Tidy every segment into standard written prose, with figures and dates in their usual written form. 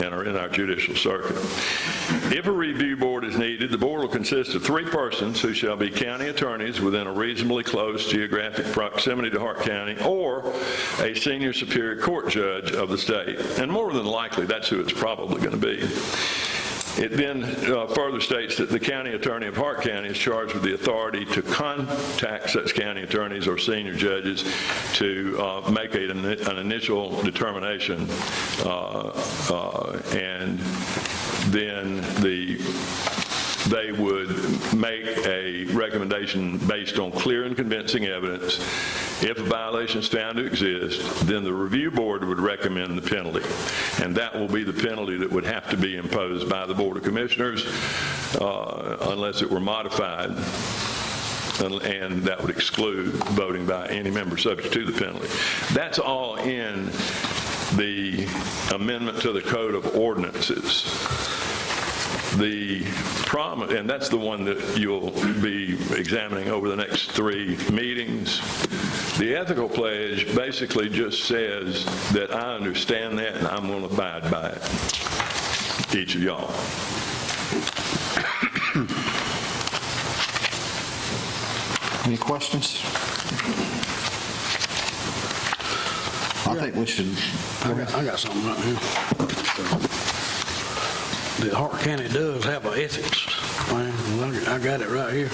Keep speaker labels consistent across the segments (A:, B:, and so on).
A: and are in our judicial circuit. If a review board is needed, the board will consist of 3 persons who shall be county attorneys within a reasonably close geographic proximity to Hart County, or a senior superior court judge of the state. And more than likely, that's who it's probably going to be. It then further states that the county attorney of Hart County is charged with the authority to contact such county attorneys or senior judges to make an initial determination, and then they would make a recommendation based on clear and convincing evidence. If a violation is found to exist, then the review board would recommend the penalty, and that will be the penalty that would have to be imposed by the Board of Commissioners unless it were modified, and that would exclude voting by any member subject to the penalty. That's all in the amendment to the Code of Ordinances. The promise, and that's the one that you'll be examining over the next 3 meetings. The ethical pledge basically just says that I understand that and I'm going to abide by it. Each of y'all.
B: Any questions? I think we should.
C: I got something right here. The Hart County does have an ethics plan. I got it right here.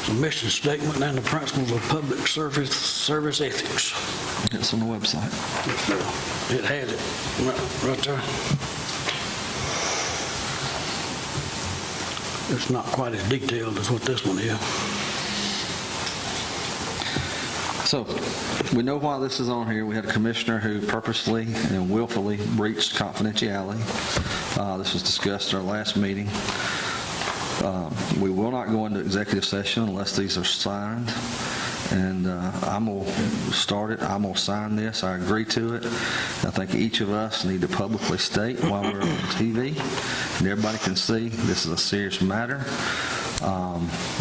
C: The mission statement and the principles of public service ethics.
B: It's on the website.
C: It has it right there. It's not quite as detailed as what this one is.
B: So we know why this is on here. We had a commissioner who purposely and willfully breached confidentiality. This was discussed at our last meeting. We will not go into executive session unless these are signed. And I'm going to start it. I'm going to sign this. I agree to it. I think each of us need to publicly state while we're on TV, and everybody can see this is a serious matter.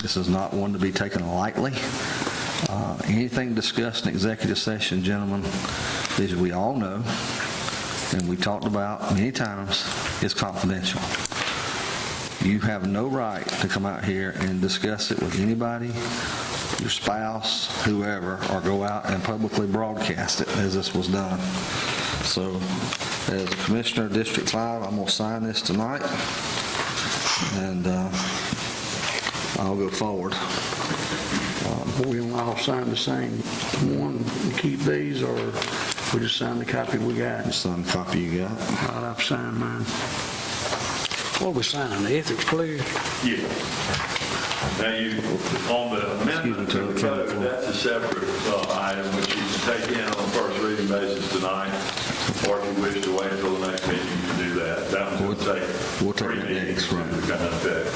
B: This is not one to be taken lightly. Anything discussed in executive session, gentlemen, as we all know, and we talked about many times, is confidential. You have no right to come out here and discuss it with anybody, your spouse, whoever, or go out and publicly broadcast it as this was done. So, as a commissioner of District 5, I'm going to sign this tonight, and I'll go forward.
C: We don't all sign the same one and keep these, or we just sign the copy we got?
B: Just sign the copy you got.
C: I'll have to sign mine. What are we signing, the ethics pledge?
A: Yeah. Now, on the amendment to the code, that's a separate item which you can take in on a first reading basis tonight, or if you wish to wait until the next meeting, you can do that. That one's going to take 3 meetings to come into effect.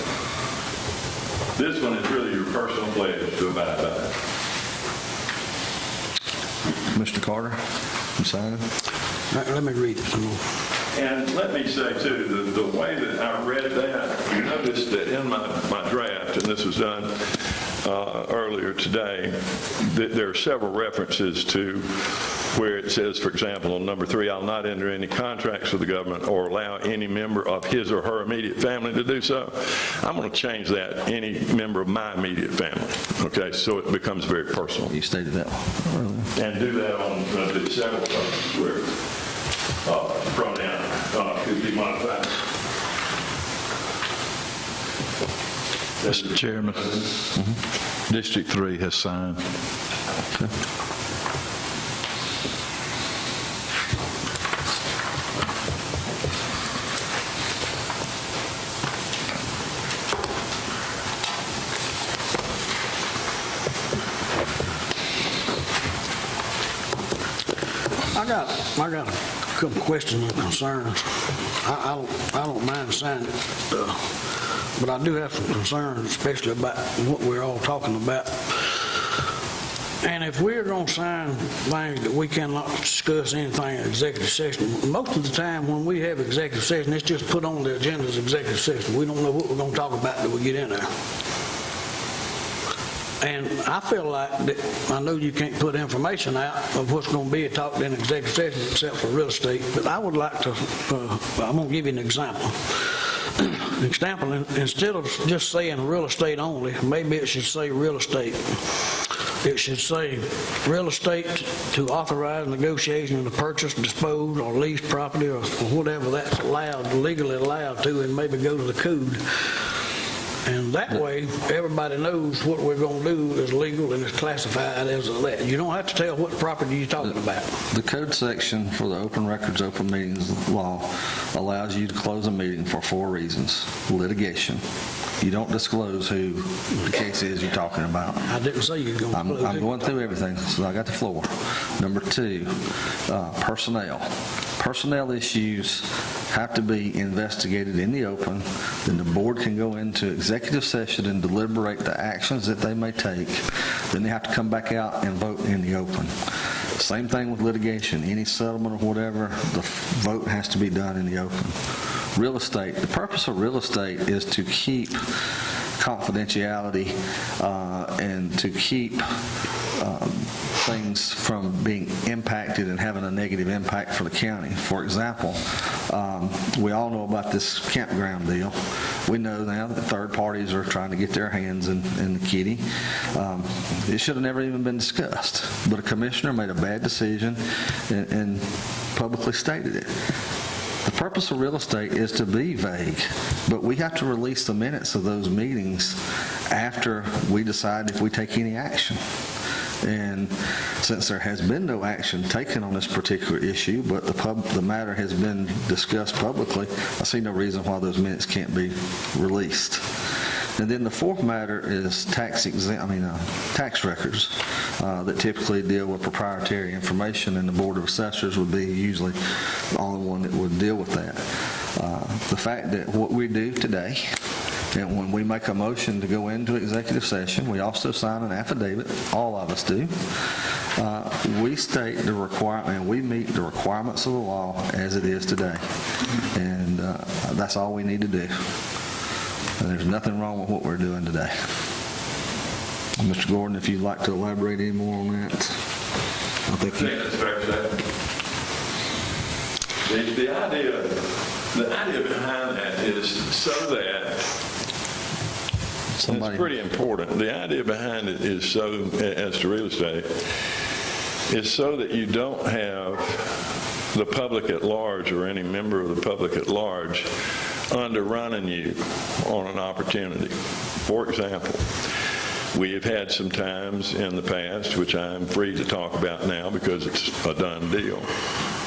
A: This one is really your personal pledge to abide by it.
B: Mr. Carter, you signing?
C: Let me read it some more.
A: And let me say, too, the way that I read that, you notice that in my draft, and this was done earlier today, that there are several references to where it says, for example, on number 3, I'll not enter any contracts with the government or allow any member of his or her immediate family to do so. I'm going to change that, any member of my immediate family, okay, so it becomes very personal.
B: You stated that earlier.
A: And do that on the several places where pronoun could be modified.
D: Mr. Chairman, District 3 has signed.
B: Okay.
C: I got a couple questions and concerns. I don't mind signing it, but I do have some concerns, especially about what we're all talking about. And if we're going to sign things that we cannot discuss anything in executive session, most of the time when we have executive session, it's just put on the agenda as executive session. We don't know what we're going to talk about till we get in there. And I feel like that, I know you can't put information out of what's going to be talked in executive session except for real estate, but I would like to, I'm going to give you an example. Instead of just saying real estate only, maybe it should say real estate. It should say real estate to authorize negotiation of the purchase, dispose, or lease property, or whatever that's allowed, legally allowed to, and maybe go to the code. And that way, everybody knows what we're going to do is legal and it's classified as that. You don't have to tell what property you're talking about.
B: The code section for the open records, open meetings law allows you to close a meeting for 4 reasons. Litigation. You don't disclose who the case is you're talking about.
C: I didn't say you're going to close it.
B: I'm going through everything, so I got the floor. Number 2, personnel. Personnel issues have to be investigated in the open. Then the board can go into executive session and deliberate the actions that they may take. Then they have to come back out and vote in the open. Same thing with litigation. Any settlement or whatever, the vote has to be done in the open. Real estate. The purpose of real estate is to keep confidentiality and to keep things from being impacted and having a negative impact for the county. For example, we all know about this campground deal. We know now that third parties are trying to get their hands in the kitty. It should have never even been discussed, but a commissioner made a bad decision and publicly stated it. The purpose of real estate is to be vague, but we have to release the minutes of those meetings after we decide if we take any action. And since there has been no action taken on this particular issue, but the matter has been discussed publicly, I see no reason why those minutes can't be released. And then the 4th matter is tax records that typically deal with proprietary information, and the Board of Assessors would be usually the only one that would deal with that. The fact that what we do today, and when we make a motion to go into executive session, we also sign an affidavit, all of us do. We state the requirement, and we meet the requirements of the law as it is today. And that's all we need to do. And there's nothing wrong with what we're doing today. Mr. Gordon, if you'd like to elaborate any more on that. I think
A: that's fair to that. The idea behind that is so that it's pretty important. The idea behind it is so, as to real estate, is so that you don't have the public at large or any member of the public at large underrunning you on an opportunity. For example, we have had some times in the past, which I'm free to talk about now because it's a done deal,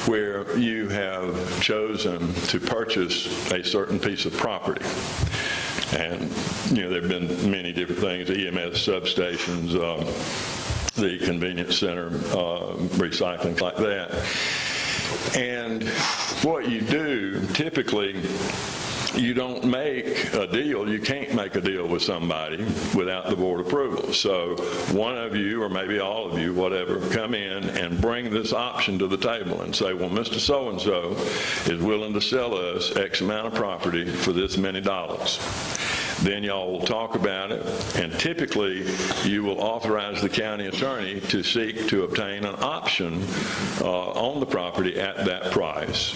A: where you have chosen to purchase a certain piece of property. And, there have been many different things, EMS substations, the convenience center, recycling, like that. And what you do, typically, you don't make a deal, you can't make a deal with somebody without the board approval. So one of you, or maybe all of you, whatever, come in and bring this option to the table and say, well, Mr. So-and-so is willing to sell us X amount of property for this many dollars. Then y'all will talk about it, and typically you will authorize the county attorney to seek to obtain an option on the property at that price.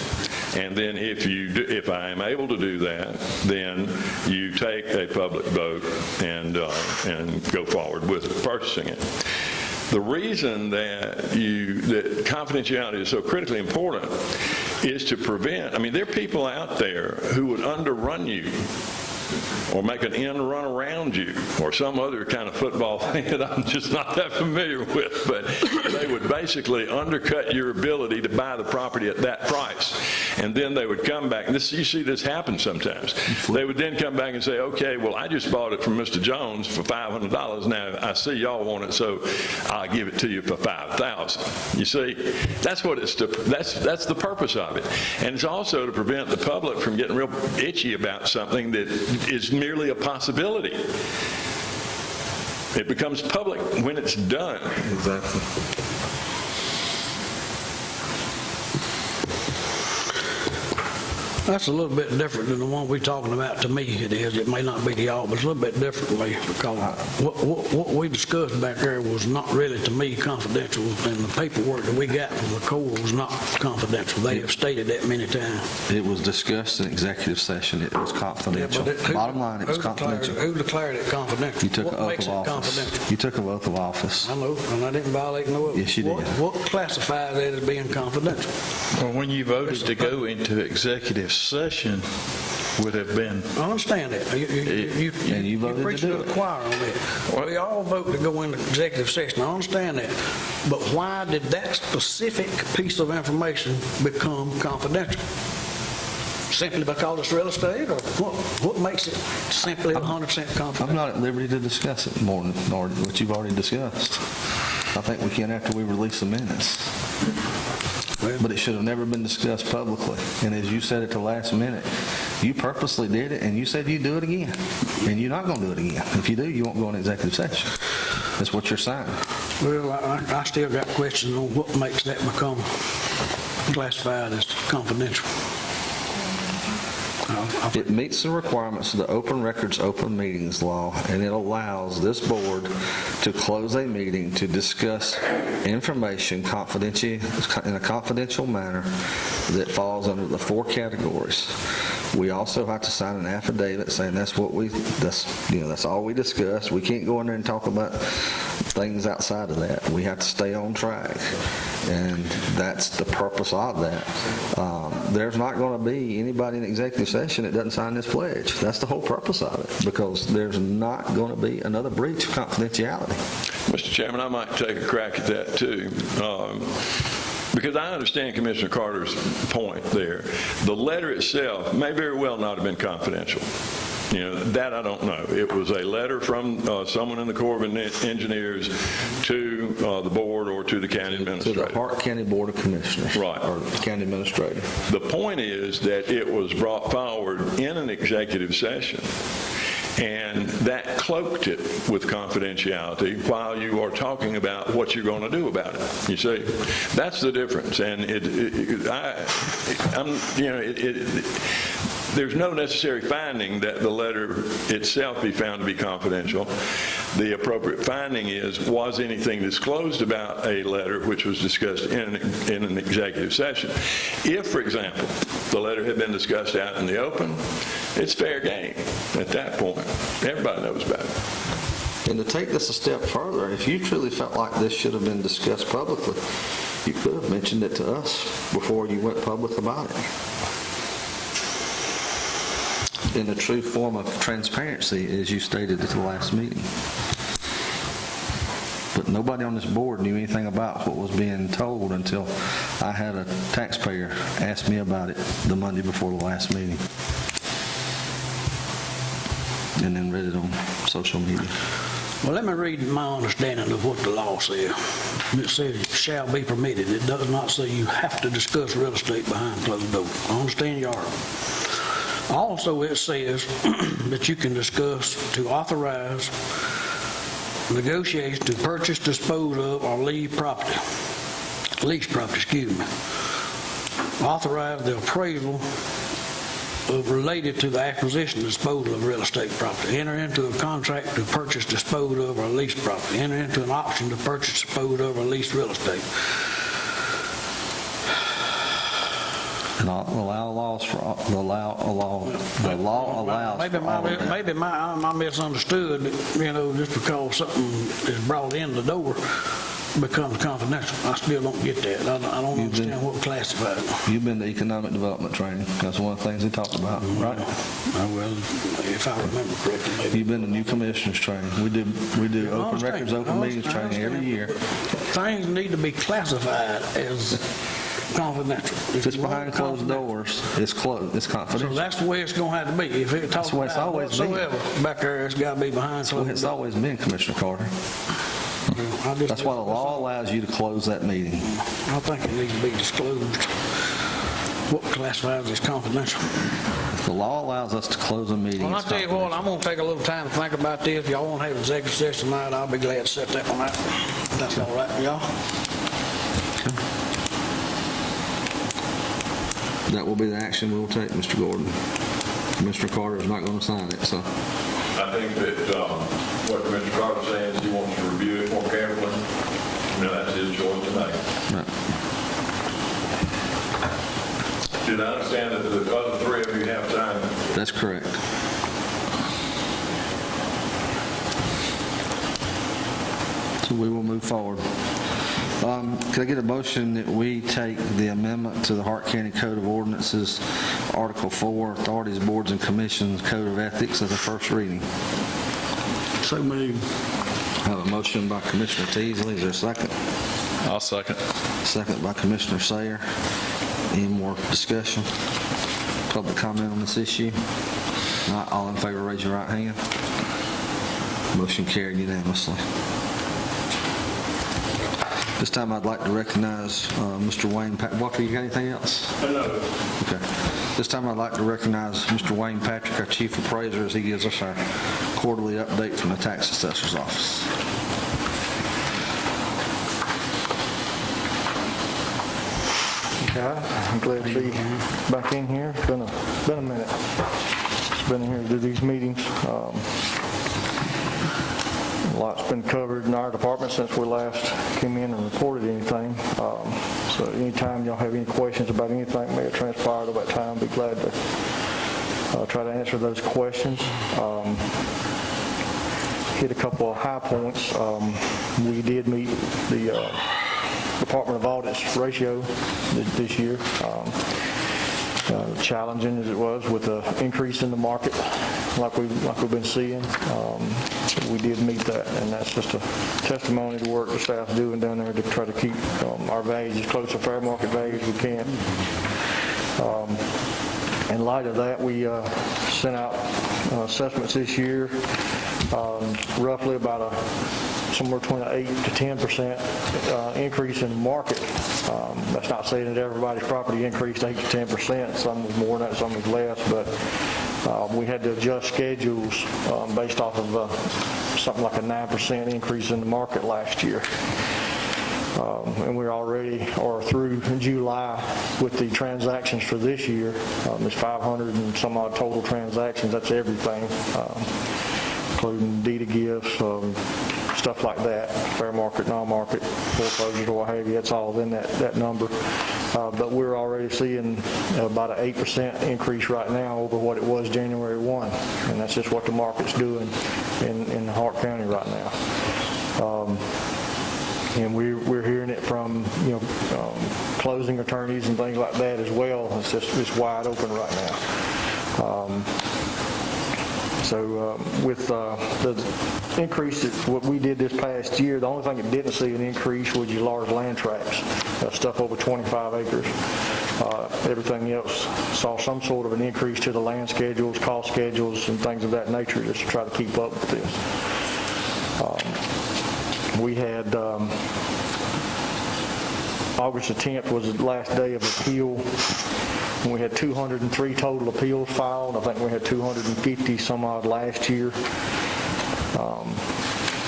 A: And then if I am able to do that, then you take a public vote and go forward with purchasing it. The reason that confidentiality is so critically important is to prevent, there are people out there who would underrun you or make an end run around you, or some other kind of football thing that I'm just not that familiar with, but they would basically undercut your ability to buy the property at that price. And then they would come back, and you see this happen sometimes. They would then come back and say, okay, well, I just bought it from Mr. Jones for $500. Now, I see y'all want it, so I'll give it to you for $5,000. You see, that's what that's the purpose of it. And it's also to prevent the public from getting real itchy about something that is merely a possibility. It becomes public when it's done.
B: Exactly.
C: That's a little bit different than the one we're talking about. To me, it is. It may not be to y'all, but it's a little bit different to me because what we discussed back there was not really, to me, confidential, and the paperwork that we got from the Corps was not confidential. They have stated that many times.
B: It was discussed in executive session. It was confidential. Bottom line, it was confidential.
C: Who declared it confidential?
B: You took an
C: What
B: oath
C: makes
B: of
C: it
B: office.
C: confidential?
B: You took an oath of office.
C: I know, and I didn't violate no of it.
B: Yes, you did.
C: What classifies that as being confidential?
D: Well, when you voted to go into executive session would have been,
C: I understand that.
B: And you voted to
C: preach
B: do
C: to the
B: it.
C: choir on that. We all vote to go into executive session. I understand that. But why did that specific piece of information become confidential? Simply because it's real estate, or what makes it simply 100%
B: I'm
C: confidential?
B: not at liberty to discuss it more than what you've already discussed. I think we can after we release the minutes. But it should have never been discussed publicly. And as you said at the last minute, you purposely did it, and you said you'd do it again. And you're not going to do it again. If you do, you won't go in executive session. That's what you're signing.
C: Well, I still got questions on what makes that become classified as confidential.
B: It meets the requirements of the Open Records, Open Meetings Law, and it allows this board to close a meeting to discuss information in a confidential manner that falls under the 4 categories. We also have to sign an affidavit saying that's all we discuss. We can't go in there and talk about things outside of that. We have to stay on track, and that's the purpose of that. There's not going to be anybody in executive session that doesn't sign this pledge. That's the whole purpose of it, because there's not going to be another breach of confidentiality.
A: Mr. Chairman, I might take a crack at that too. Because I understand Commissioner Carter's point there. The letter itself may very well not have been confidential. That I don't know. It was a letter from someone in the Corps of Engineers to the board or to the county administrator.
B: To the Hart County Board of Commissioners.
A: Right.
B: Or the county administrator.
A: The point is that it was brought forward in an executive session, and that cloaked it with confidentiality while you are talking about what you're going to do about it. You see, that's the difference. And there's no necessary finding that the letter itself be found to be confidential. The appropriate finding is, was anything disclosed about a letter which was discussed in an executive session? If, for example, the letter had been discussed out in the open, it's fair game at that point. Everybody knows about it.
B: And to take this a step further, if you truly felt like this should have been discussed publicly, you could have mentioned it to us before you went public about it. In a true form of transparency, as you stated at the last meeting. But nobody on this board knew anything about what was being told until I had a taxpayer ask me about it the Monday before the last meeting. And then read it on social media.
C: Well, let me read my understanding of what the law says. It says it shall be permitted. It does not say you have to discuss real estate behind closed doors. I understand you are. Also, it says that you can discuss to authorize negotiations to purchase, dispose of, or lease property, authorize the appraisal related to the acquisition and disposal of real estate property, enter into a contract to purchase, dispose of, or lease property, enter into an option to purchase, dispose of, or lease real estate.
B: And allow laws for the law allows.
C: Maybe
B: for all of that.
C: maybe I misunderstood. Just because something is brought in the door becomes confidential. I still don't get that. I don't understand what classified.
B: You've been to economic development training. That's one of the things they talked about, right?
C: Well, if I remember correctly, maybe.
B: You've been to new commissioners training. We do open records, open meetings training every year.
C: Things need to be classified as confidential.
B: If it's behind closed doors, it's closed. It's
C: So
B: confidential.
C: that's the way it's going to have to be. If it talks
B: the way it's
C: about
B: always been.
C: whatsoever back there, it's got to be behind closed doors.
B: It's always been, Commissioner Carter. That's why the law allows you to close that meeting.
C: I think it needs to be disclosed what classifies as confidential.
B: The law allows us to close a meeting.
C: Well, I'll
B: It's
C: tell you what, I'm going to take a little time to think about this. If y'all want to have an executive session tonight, I'll be glad to set that one out. That's all right with y'all?
B: That will be the action we'll take, Mr. Gordon. Mr. Carter is not going to sign it, so.
A: I think that what Mr. Carter's saying is he wants to review it more carefully. That's his choice to make.
B: Right.
A: Did I understand that the other three of you have time?
B: That's correct. So we will move forward. Can I get a motion that we take the amendment to the Hart County Code of Ordinances, Article 4, Authorities, Boards, and Commissions, Code of Ethics as a first reading?
C: So moved.
B: I have a motion by Commissioner Teasley. Is there a second?
D: I'll second.
B: Second by Commissioner Sayer. Any more discussion? Public comment on this issue? Not all in favor, raise your right hand. Motion carried unanimously. This time I'd like to recognize Mr. Wayne Walker, you got anything else?
A: No.
B: Okay. This time I'd like to recognize Mr. Wayne Patrick, our Chief Appraiser, as he gives us our quarterly update from the Tax Assessor's Office.
E: Okay, I'm glad to be back in here. It's been a minute. It's been here to do these meetings. A lot's been covered in our department since we last came in and reported anything. So anytime y'all have any questions about anything that may have transpired over that time, I'd be glad to try to answer those questions. Hit a couple of high points. We did meet the Department of Audit's ratio this year. Challenging as it was with the increase in the market, like we've been seeing, we did meet that, and that's just a testimony to work the staff's doing down there to try to keep our values as close to fair market value as we can. In light of that, we sent out assessments this year, roughly about somewhere between an 8 to 10% increase in the market. That's not saying that everybody's property increased 8 to 10%. Some was more than that, some was less, but we had to adjust schedules based off of something like a 9% increase in the market last year. And we're already through July with the transactions for this year. There's 500 and some odd total transactions. That's everything, including deed of gifts, stuff like that, fair market, non-market, foreclosures, or what have you. It's all in that number. But we're already seeing about an 8% increase right now over what it was January 1, and that's just what the market's doing in Hart County right now. And we're hearing it from closing attorneys and things like that as well. It's wide open right now. So with the increase, what we did this past year, the only thing that didn't see an increase was your large land tracts, stuff over 25 acres. Everything else saw some sort of an increase to the land schedules, cost schedules, and things of that nature, just to try to keep up with this. We had August the 10th was the last day of appeal. And we had 203 total appeals filed. I think we had 250 some odd last year.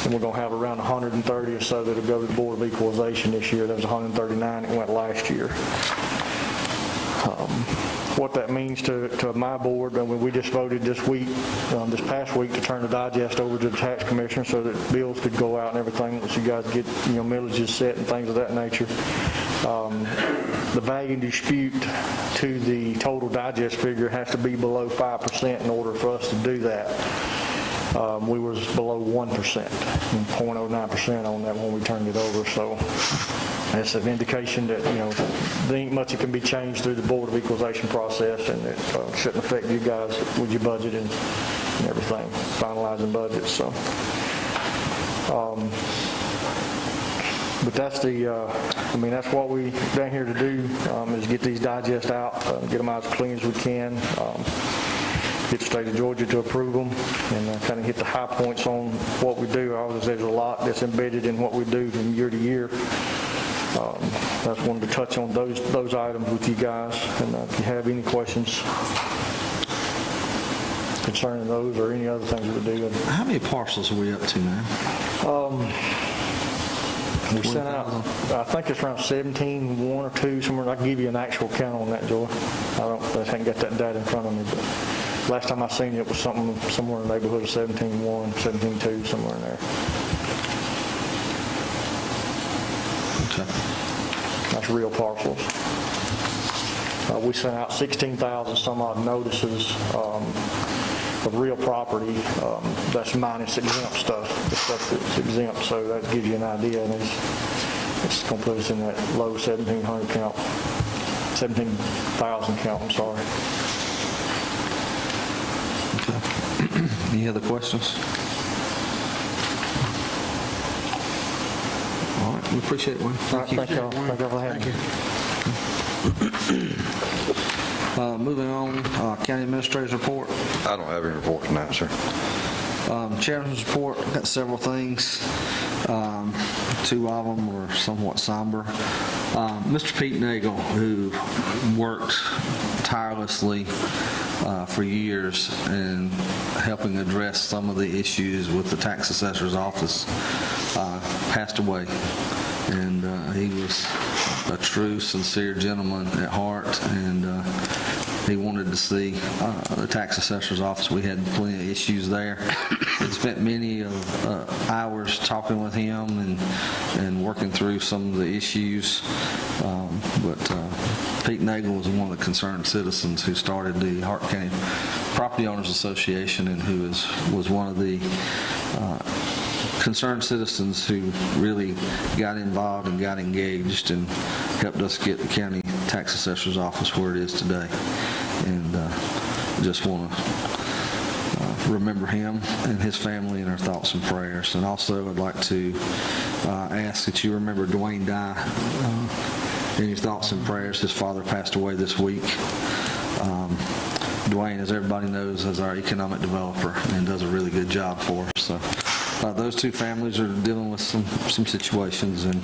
E: And we're going to have around 130 or so that will go to the Board of Equalization this year. There was 139 that went last year. What that means to my board, I mean, we just voted this past week, to turn the digest over to the tax commissioner so that bills could go out and everything, so you guys get millages set and things of that nature. The value dispute to the total digest figure has to be below 5% in order for us to do that. We was below 1%, 0.09% on that when we turned it over. So that's an indication that there ain't much that can be changed through the Board of Equalization process, and it shouldn't affect you guys with your budget and everything, finalizing budgets. So, but that's that's what we down here to do, is get these digests out, get them out as clean as we can. Get the state of Georgia to approve them, and kind of hit the high points on what we do. Obviously, there's a lot that's embedded in what we do from year to year. I just wanted to touch on those items with you guys, and if you have any questions concerning those or any other things we're doing.
B: How many parcels are we up to now?
E: We sent out, I think it's around 17, 1 or 2, somewhere. I can give you an actual count on that, Joy. I haven't got that data in front of me, but last time I seen it was somewhere in the neighborhood of 17.1, 17.2, somewhere in there.
B: Okay.
E: That's real parcels. We sent out 16,000 some odd notices of real property. That's minus exempt stuff, the stuff that's exempt. So that gives you an idea, and it's going to put us in that low 1,700 count, 17,000 count. I'm sorry.
B: Okay. Any other questions? All right, we appreciate it, Wayne. Thank you.
E: Thank y'all for having me.
B: Moving on, County Administrator's report.
F: I don't have any report tonight, sir.
B: Chairman's report, got several things. Two of them were somewhat somber. Mr. Pete Nagel, who worked tirelessly for years in helping address some of the issues with the tax assessor's office, passed away. And he was a true, sincere gentleman at heart, and he wanted to see the tax assessor's office. We had plenty of issues there. We spent many hours talking with him and working through some of the issues. But Pete Nagel was one of the concerned citizens who started the Hart County Property Owners Association, and who was one of the concerned citizens who really got involved and got engaged and helped us get the county tax assessor's office where it is today. And just want to remember him and his family in our thoughts and prayers. And also I'd like to ask that you remember Dwayne Dye in your thoughts and prayers. His father passed away this week. Dwayne, as everybody knows, is our economic developer and does a really good job for us. So those two families are dealing with some situations, and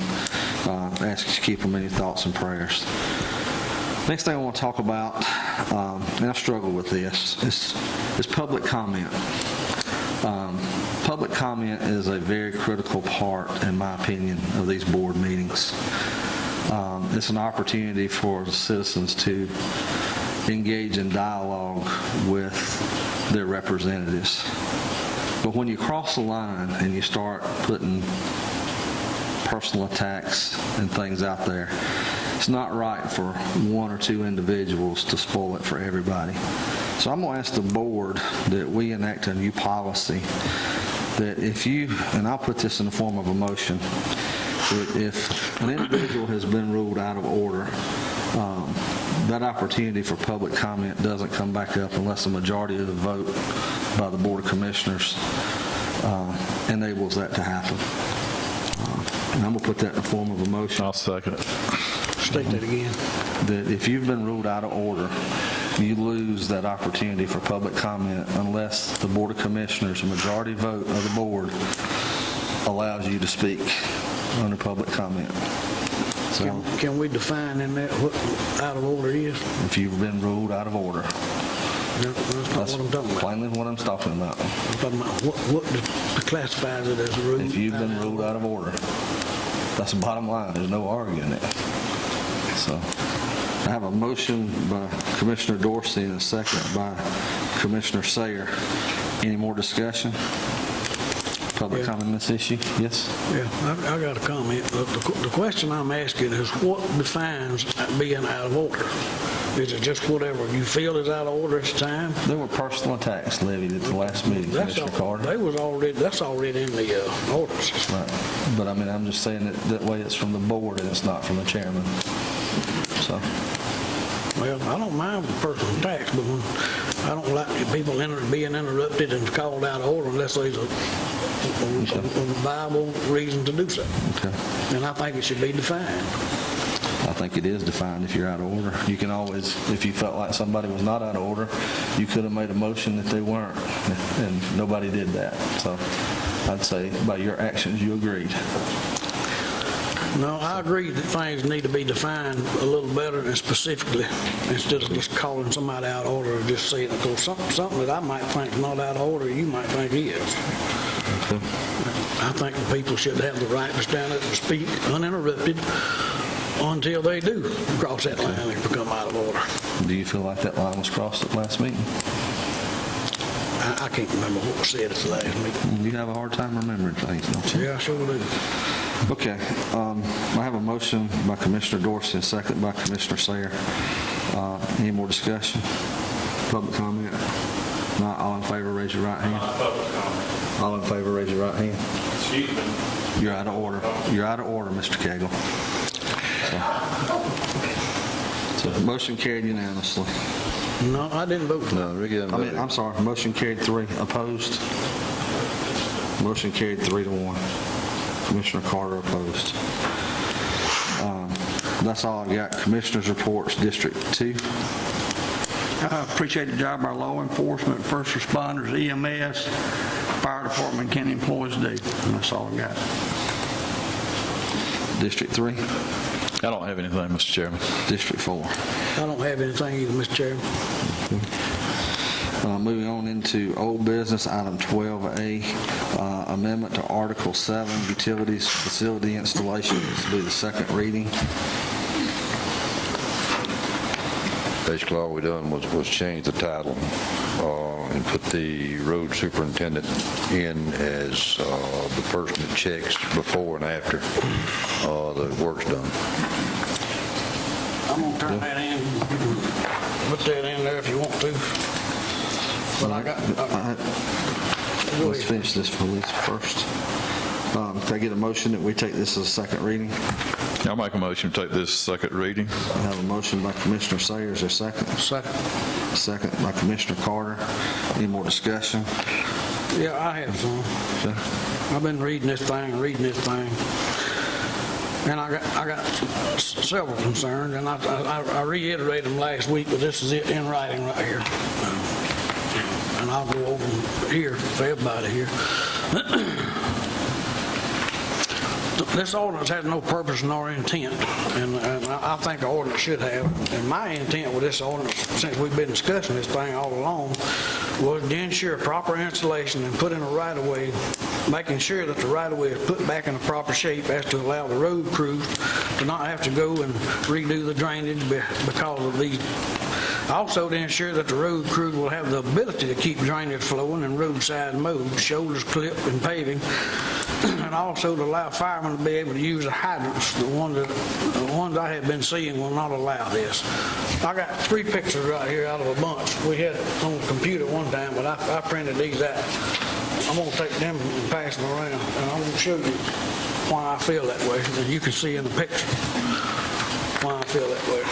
B: ask you to keep them in your thoughts and prayers. Next thing I want to talk about, and I struggle with this, is public comment. Public comment is a very critical part, in my opinion, of these board meetings. It's an opportunity for citizens to engage in dialogue with their representatives. But when you cross the line and you start putting personal attacks and things out there, it's not right for one or two individuals to spoil it for everybody. So I'm going to ask the board that we enact a new policy that if you, and I'll put this in the form of a motion, that if an individual has been ruled out of order, that opportunity for public comment doesn't come back up unless a majority of the vote by the Board of Commissioners enables that to happen. And I'm going to put that in the form of a motion.
D: I'll second it.
C: State that again.
B: That if you've been ruled out of order, you lose that opportunity for public comment unless the Board of Commissioners, a majority vote of the board, allows you to speak under public comment. So,
C: Can we define in that what out of order is?
B: if you've been ruled out of order,
C: No, that's not what I'm talking about.
B: plainly what I'm talking about.
C: I'm talking about what classifies it as a rule.
B: If you've been ruled out of order, that's the bottom line. There's no arguing it. So, I have a motion by Commissioner Dorsey and a second by Commissioner Sayer. Any more discussion? Public comment on this issue? Yes?
C: Yeah, I got a comment. The question I'm asking is what defines being out of order? Is it just whatever you feel is out of order at the time?
B: There were personal attacks levied at the last meeting, Commissioner Carter.
C: That's already in the ordinances.
B: Right. But I mean, I'm just saying that way it's from the board and it's not from the chairman. So,
C: Well, I don't mind personal attacks, but I don't like people being interrupted and called out of order unless there's a viable reason to do so.
B: okay.
C: And I think it should be defined.
B: I think it is defined if you're out of order. You can always, if you felt like somebody was not out of order, you could have made a motion that they weren't, and nobody did that. So I'd say by your actions, you agreed.
C: No, I agree that things need to be defined a little better and specifically instead of just calling somebody out of order or just saying it. Because something that I might think is not out of order, you might think is. I think the people should have the right to stand up and speak uninterrupted until they do cross that line and become out of order.
B: Do you feel like that line was crossed at last meeting?
C: I can't remember what was said at the last meeting.
B: You have a hard time remembering things, don't you?
C: Yeah, I sure do.
B: Okay. I have a motion by Commissioner Dorsey and a second by Commissioner Sayer. Any more discussion? Public comment? Not all in favor, raise your right hand.
G: Public comment.
B: All in favor, raise your right hand.
G: Excuse me.
B: You're out of order. You're out of order, Mr. Cagle. So motion carried unanimously.
C: No, I didn't vote for
F: No, Ricky doesn't vote.
B: I'm sorry. Motion carried 3. Opposed? Motion carried 3-1. Commissioner Carter opposed. That's all I got. Commissioners' reports, District 2.
H: I appreciate the job our law enforcement, first responders, EMS, fire department, county employees do. And that's all I got.
B: District 3.
D: I don't have anything, Mr. Chairman.
B: District 4.
C: I don't have anything either, Mr. Chairman.
B: Moving on into old business, item 12A, amendment to Article 7, utilities facility installation. This will be the second reading.
F: Basically, all we done was change the title and put the road superintendent in as the person that checks before and after the work's done.
C: I'm going to turn that in. Put that in there if you want to. But I got... Go
B: Let's
C: ahead.
B: finish this for Lisa first. Can I get a motion that we take this as a second reading?
D: I'll make a motion to take this second reading.
B: I have a motion by Commissioner Sayers. Is there a second?
C: Second.
B: Second by Commissioner Carter. Any more discussion?
C: Yeah, I have some. I've been reading this thing. And I got several concerns, and I reiterated them last week, but this is it in writing right here. And I'll go over them here for everybody here. This ordinance has no purpose nor intent, and I think the ordinance should have. And my intent with this ordinance, since we've been discussing this thing all along, was to ensure proper installation and put in a right-of-way, making sure that the right-of-way is put back in a proper shape as to allow the road crews to not have to go and redo the drainage because of these. Also to ensure that the road crew will have the ability to keep drainage flowing and roadside mowed, shoulders clipped and paving, and also to allow firemen to be able to use the hydrants. The ones I have been seeing will not allow this. I got 3 pictures right here out of a bunch. We had it on the computer one time, but I printed these out. I'm going to take them and pass them around, and I'm going to show you why I feel that way. And you can see in the picture why I feel that way.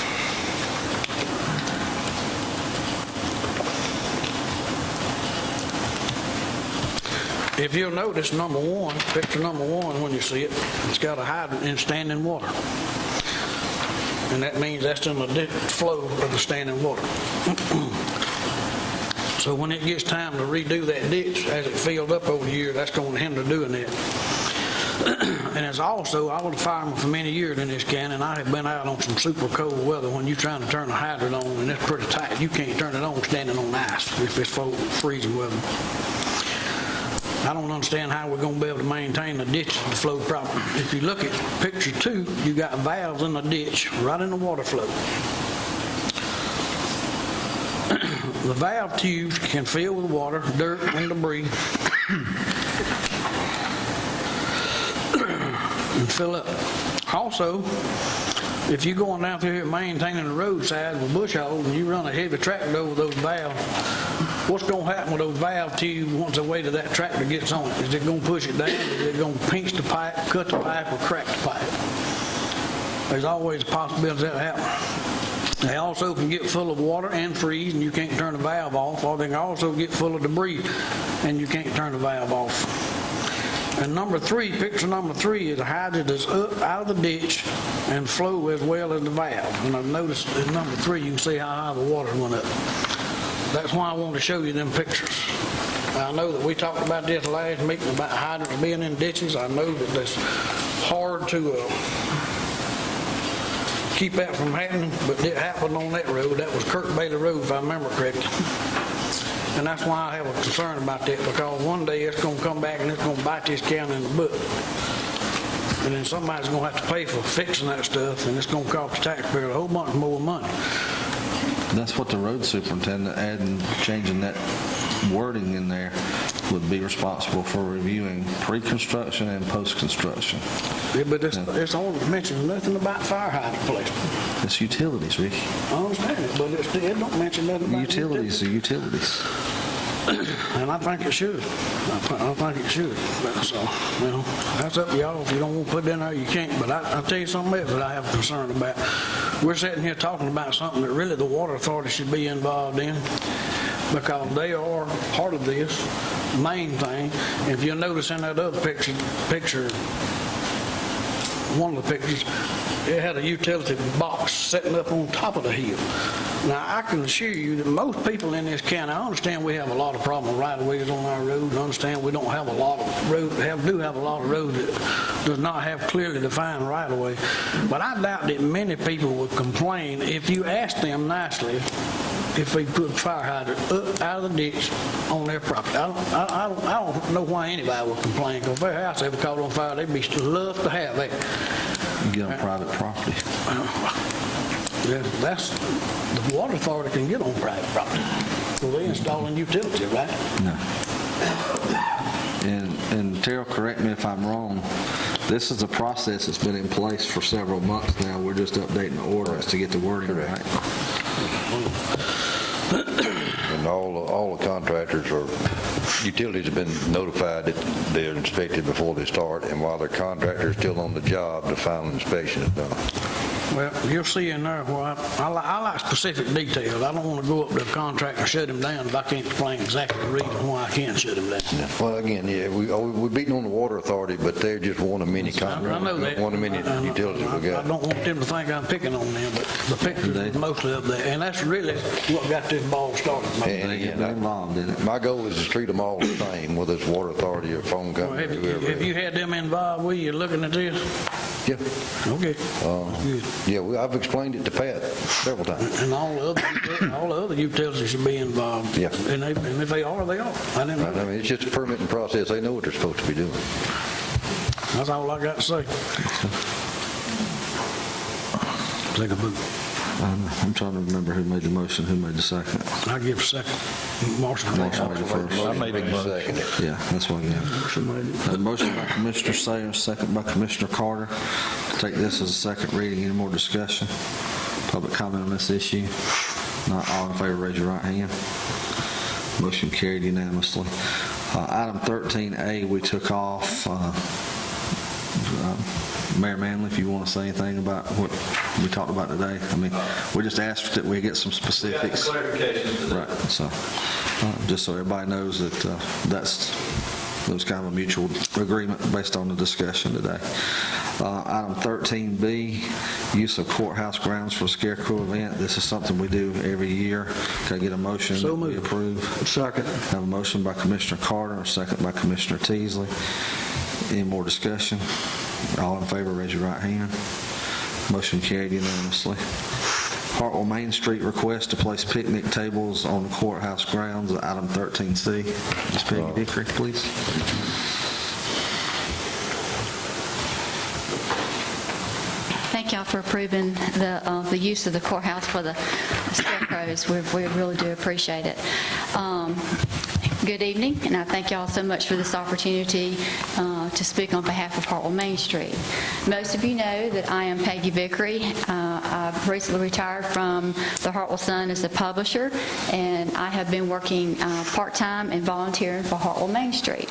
C: If you'll notice, picture number one, when you see it, it's got a hydrant in standing water. And that means that's in the flow of the standing water. So when it gets time to redo that ditch, as it filled up over the years, that's going to hinder doing that. And it's also, I was a fireman for many years in this county, and I have been out on some super cold weather when you're trying to turn a hydrant on, and it's pretty tight. You can't turn it on standing on ice if it's freezing weather. I don't understand how we're going to be able to maintain the ditch to flow properly. If you look at picture 2, you got valves in the ditch right in the water flow. The valve tubes can fill with water, dirt, and debris and fill up. Also, if you're going down through here maintaining the roadside with bush hogs and you run a heavy tractor over those valves, what's going to happen with those valve tubes once the weight of that tractor gets on it? Is it going to push it down? Is it going to pinch the pipe, cut the pipe, or crack the pipe? There's always a possibility that happen. They also can get full of water and freeze, and you can't turn the valve off, or they can also get full of debris, and you can't turn the valve off. And picture number 3 is a hydrant that's up out of the ditch and flow as well as the valve. And I've noticed in number 3, you can see how high the water went up. That's why I want to show you them pictures. I know that we talked about this last meeting about hydrants being in ditches. I know that that's hard to keep that from happening, but it happened on that road. That was Kirk Bailey Road, if I remember correctly. And that's why I have a concern about that, because one day it's gonna come back and it's gonna bite this county in the butt. And then somebody's gonna have to pay for fixing that stuff, and it's gonna cost the taxpayer a whole bunch more money.
B: That's what the road superintendent, adding, changing that wording in there, would be responsible for reviewing pre-construction and post-construction.
C: Yeah, but it's only mentions nothing about fire hydrant placement.
B: It's utilities, Ricky.
C: I understand it, but it don't mention nothing about
B: Utilities are utilities.
C: And I think it should. I think it should. So, you know, that's up to y'all. If you don't want to put it in there, you can't. But I'll tell you something else that I have a concern about. We're sitting here talking about something that really the water authority should be involved in, because they are part of this main thing. If you'll notice in that other picture, one of the pictures, it had a utility box sitting up on top of the hill. Now, I can assure you that most people in this county, I understand we have a lot of problem with right-of-ways on our road. I understand we don't have a lot of road, do have a lot of road that does not have clearly defined right-of-way. But I doubt that many people would complain if you asked them nicely if they put a fire hydrant up out of the ditch on their property. I don't know why anybody would complain, because if their house ever caught on fire, they'd be love to have that.
B: You get on private property.
C: Yeah, that's, the water authority can get on private property. So they're installing utility, right?
B: No. And Terrell, correct me if I'm wrong, this is a process that's been in place for several months now. We're just updating the ordinance to get the wording right.
F: And all the contractors or utilities have been notified that they're inspected before they start, and while their contractor is still on the job, the final inspection is done.
C: Well, you'll see in there where I like specific details. I don't want to go up to a contractor and shut him down if I can't explain exactly the reason why I can't shut him down.
F: Well, again, yeah, we're beating on the water authority, but they're just one of many
C: I know that.
F: one of many utilities we got.
C: I don't want them to think I'm picking on them, but the pictures is mostly up there, and that's really what got this ball started.
F: And
B: They get
F: again,
B: involved in it.
F: my goal is to treat them all the same, whether it's water authority or phone company, or whoever.
C: Have you had them involved with you looking at this?
F: Yeah,
C: Okay. Good.
F: yeah, I've explained it to Pat several times.
C: And all the other utilities should be involved.
F: Yeah.
C: And if they are, they are. I didn't know.
F: I mean, it's just a permitting process. They know what they're supposed to be doing.
C: That's all I got to say. Take a vote.
B: I'm trying to remember who made the motion, who made the second.
C: I give a second. Marshall.
B: Marshall made the first.
D: I made a motion.
F: Second it.
B: Yeah, that's what I got.
C: Marshall made it.
B: A motion by Commissioner Sayers, second by Commissioner Carter. Take this as a second reading. Any more discussion? Public comment on this issue? Not all in favor, raise your right hand. Motion carried unanimously. Item 13A, we took off. Mayor Manley, if you want to say anything about what we talked about today. I mean, we just asked that we get some specifics. Right, so just so everybody knows that that was kind of a mutual agreement based on the discussion today. Item 13B, use of courthouse grounds for a scarecrow event. This is something we do every year. Can I get a motion
C: So
B: that we
C: moved.
B: approve?
C: Second.
B: Have a motion by Commissioner Carter, a second by Commissioner Teasley. Any more discussion? All in favor, raise your right hand. Motion carried unanimously. Hartwell Main Street request to place picnic tables on the courthouse grounds, item 13C. Ms. Peggy Dickery, please.
I: Thank y'all for approving the use of the courthouse for the scarecrows. We really do appreciate it. Good evening, and I thank y'all so much for this opportunity to speak on behalf of Hartwell Main Street. Most of you know that I am Peggy Vickery. I've recently retired from the Hartwell Sun as a publisher, and I have been working part-time and volunteering for Hartwell Main Street.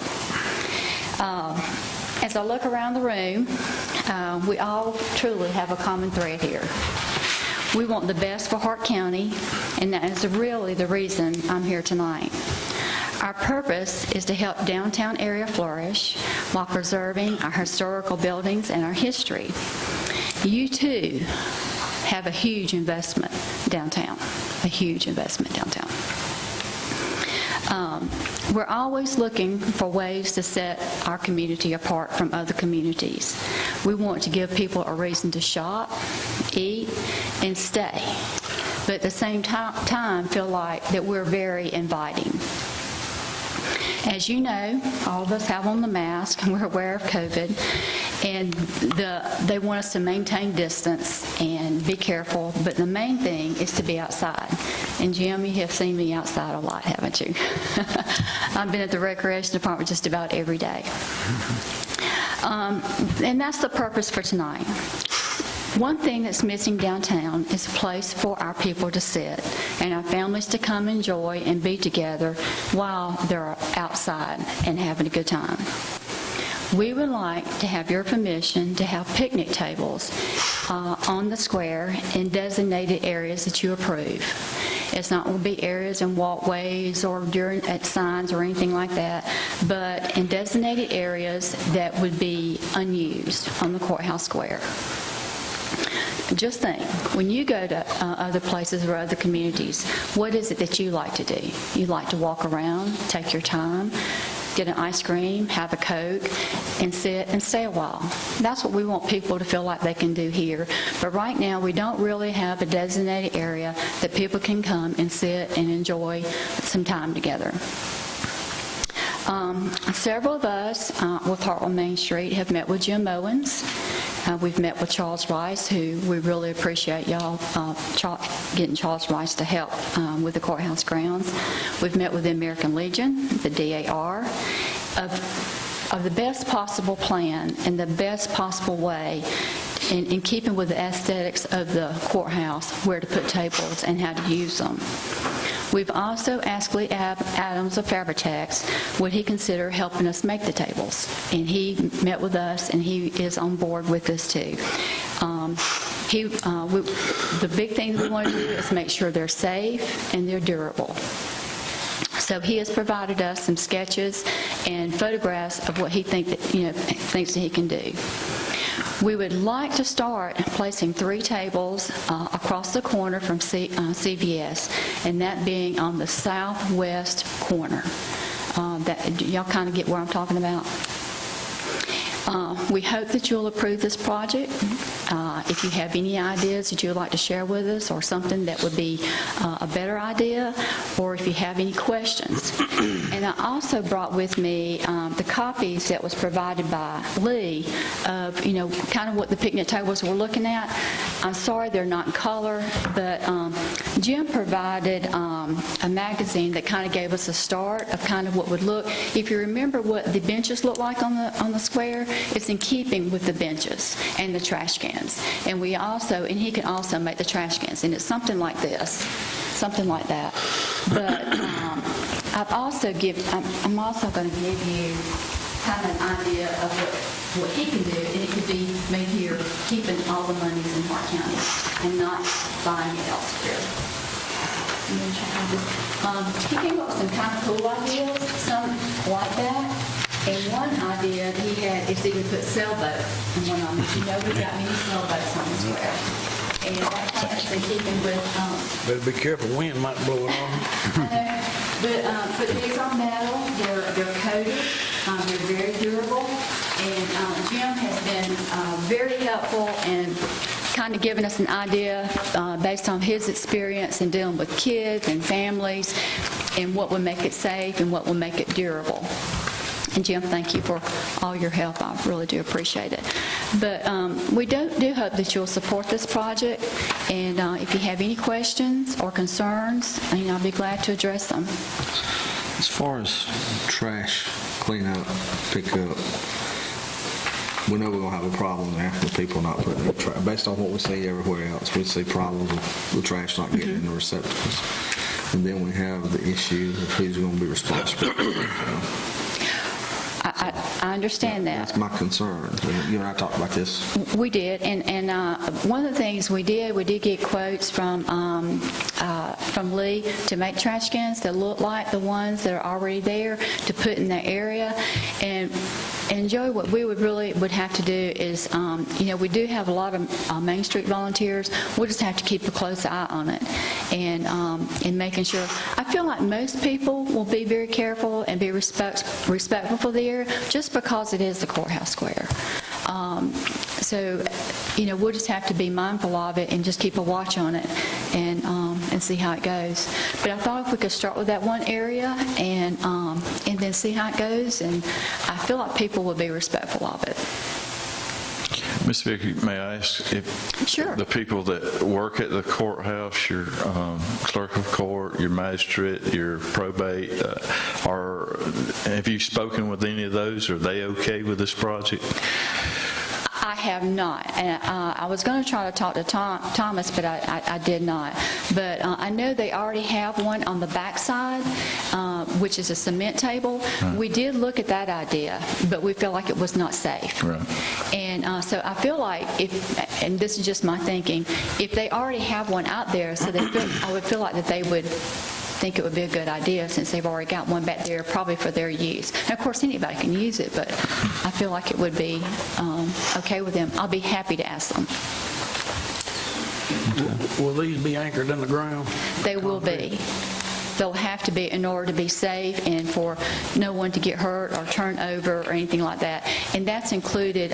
I: As I look around the room, we all truly have a common thread here. We want the best for Hart County, and that is really the reason I'm here tonight. Our purpose is to help downtown area flourish while preserving our historical buildings and our history. You too have a huge investment downtown, a huge investment downtown. We're always looking for ways to set our community apart from other communities. We want to give people a reason to shop, eat, and stay. but at the same time feel like that we're very inviting. As you know, all of us have on the mask, and we're aware of COVID, and they want us to maintain distance and be careful, but the main thing is to be outside. And Jim, you have seen me outside a lot, haven't you? I've been at the Recreation Department just about every day. And that's the purpose for tonight. One thing that's missing downtown is a place for our people to sit and our families to come enjoy and be together while they're outside and having a good time. We would like to have your permission to have picnic tables on the square in designated areas that you approve. It's not going to be areas and walkways or at signs or anything like that, but in designated areas that would be unused on the courthouse square. Just think, when you go to other places or other communities, what is it that you like to do? You like to walk around, take your time, get an ice cream, have a Coke, and sit and stay a while. That's what we want people to feel like they can do here. But right now, we don't really have a designated area that people can come and sit and enjoy some time together. Several of us with Hart on Main Street have met with Jim Owens. We've met with Charles Rice, who we really appreciate y'all getting Charles Rice to help with the courthouse grounds. We've met with the American Legion, the DAR, of the best possible plan and the best possible way in keeping with the aesthetics of the courthouse, where to put tables and how to use them. We've also asked Lee Adams of Fabritex, would he consider helping us make the tables? And he met with us, and he is on board with us too. The big thing we want to do is make sure they're safe and they're durable. So he has provided us some sketches and photographs of what he thinks that he can do. We would like to start placing 3 tables across the corner from CVS, and that being on the southwest corner. Y'all kind of get where I'm talking about? We hope that you'll approve this project. If you have any ideas that you would like to share with us, or something that would be a better idea, or if you have any questions. And I also brought with me the copies that was provided by Lee of, kind of what the picnic tables we're looking at. I'm sorry they're not in color, but Jim provided a magazine that kind of gave us a start of kind of what would look. If you remember what the benches look like on the square, it's in keeping with the benches and the trash cans. And he can also make the trash cans, and it's something like this, something like that. But I'm also going to give you kind of an idea of what he can do, and it could be made here, keeping all the monies in Hart County and not buying it elsewhere. He came up with some kind of cool ideas, some like that. And one idea he had is he would put sailboats in one of them. You know, we've got many sailboats on the square. And that kind of in keeping with...
C: Better be careful, wind might blow it off.
I: I know, but these are metal, they're coated, they're very durable, and Jim has been very helpful and kind of giving us an idea based on his experience in dealing with kids and families, and what would make it safe and what would make it durable. And Jim, thank you for all your help. I really do appreciate it. But we do hope that you'll support this project. And if you have any questions or concerns, I'll be glad to address them.
B: As far as trash cleanup, pickup, we know we're going to have a problem there with people not putting their trash. Based on what we see everywhere else, we see problems with the trash not getting in the receptacles. And then we have the issue of who's going to be responsible.
I: I understand that.
B: That's my concern. You and I talked about this.
I: We did, and one of the things we did get quotes from Lee to make trash cans that look like the ones that are already there to put in the area. And Joey, what we would have to do is, we do have a lot of Main Street volunteers. We'll just have to keep a close eye on it, and making sure. I feel like most people will be very careful and be respectful there, just because it is the courthouse square. So we'll just have to be mindful of it and just keep a watch on it and see how it goes. But I thought if we could start with that one area and then see how it goes, and I feel like people would be respectful of it.
D: Ms. Vicki, may I ask if
I: Sure.
D: the people that work at the courthouse, your clerk of court, your magistrate, your probate, have you spoken with any of those? Are they okay with this project?
I: I have not, and I was going to try to talk to Thomas, but I did not. But I know they already have one on the backside, which is a cement table.
D: Right.
I: We did look at that idea, but we felt like it was not safe.
D: Right.
I: And so I feel like and this is just my thinking, if they already have one out there, I would feel like that they would think it would be a good idea since they've already got one back there probably for their use. And of course, anybody can use it, but I feel like it would be okay with them. I'll be happy to ask them.
C: Will these be anchored in the ground?
I: They will be. They'll have to be in order to be safe and for no one to get hurt or turn over or anything like that. And that's included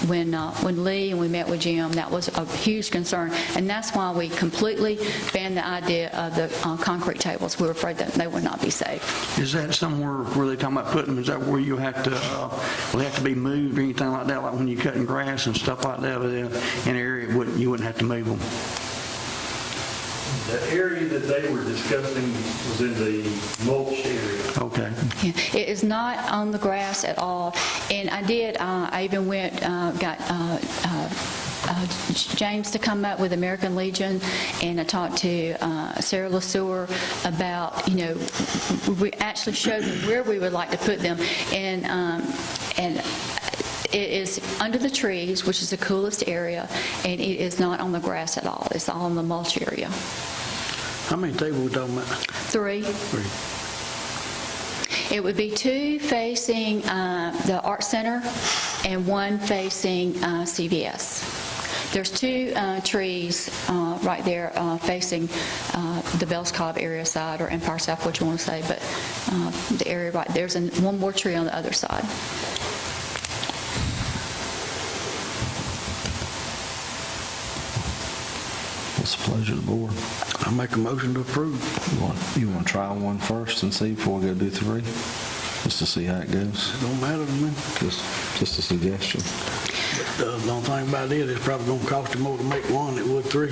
I: when Lee and we met with Jim, that was a huge concern. And that's why we completely banned the idea of the concrete tables. We were afraid that they would not be safe.
H: Is that somewhere where they talking about putting them? Is that where you have to, will they have to be moved or anything like that, like when you're cutting grass and stuff like that in an area you wouldn't have to move them?
G: The area that they were discussing was in the mulch area.
H: Okay.
I: Yeah, it is not on the grass at all. And I even went, got James to come up with American Legion, and I talked to Sarah LeSueur about, we actually showed them where we would like to put them. And it is under the trees, which is the coolest area, and it is not on the grass at all. It's all in the mulch area.
C: How many tables are we talking about?
I: 3. It would be 2 facing the Art Center and 1 facing CVS. There's 2 trees right there facing the Bells Cobb area side, or Empire South, what you want to say, but the area right there's one more tree on the other side.
B: What's the pleasure of the board?
C: I make a motion to approve.
B: You want to try one first and see before we go do 3? Just to see how it goes?
C: It don't matter to me.
B: Just a suggestion.
C: But the only thing about it, it's probably going to cost him more to make 1 than it would 3.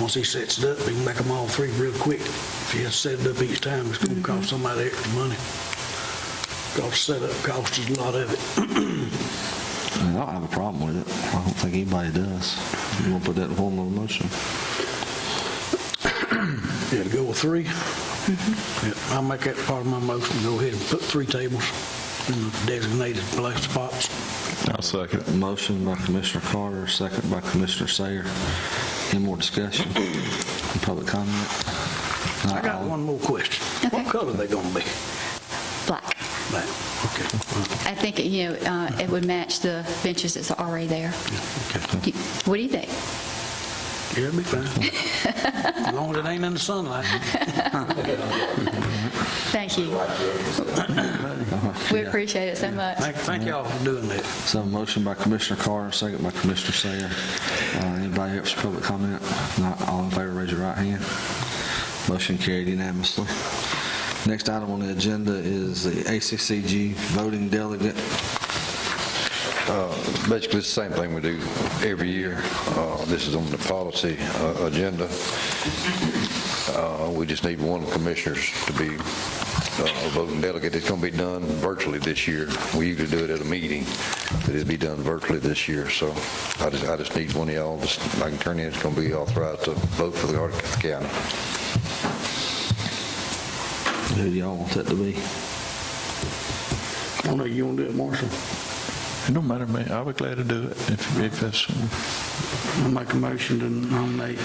C: Once he sets it up, he can make them all 3 real quick. If he has to set it up each time, it's going to cost somebody extra money. Because setup costs us a lot of it.
B: I don't have a problem with it. I don't think anybody does. You want to put that in form of a motion?
C: Yeah, to go with 3. Yeah, I'll make that part of my motion. Go ahead and put 3 tables in the designated place spots.
D: I'll second.
B: Motion by Commissioner Carter, second by Commissioner Sayer. Any more discussion? Public comment?
C: I got one more question.
I: Okay.
C: What color are they going to be?
I: Black.
C: Black. Okay.
I: I think, it would match the benches that's already there.
C: Okay.
I: What do you think?
C: Yeah, it'll be fine. As long as it ain't in the sunlight.
I: Thank you. We appreciate it so much.
C: Thank y'all for doing that.
B: So motion by Commissioner Carter, second by Commissioner Sayer. Anybody else for public comment? Not all in favor, raise your right hand. Motion carried unanimously. Next item on the agenda is the ACCG voting delegate.
F: Basically, it's the same thing we do every year. This is on the policy agenda. We just need 1 commissioners to be a voting delegate. It's going to be done virtually this year. We usually do it at a meeting, but it'll be done virtually this year. So I just need 1 of y'all. I can turn in. It's going to be authorized to vote for the Hart County.
B: Who do y'all want that to be?
H: I know you want to do it, Marshall.
D: It don't matter to me. I'll be glad to do it if that's...
H: I'll make a motion to nominate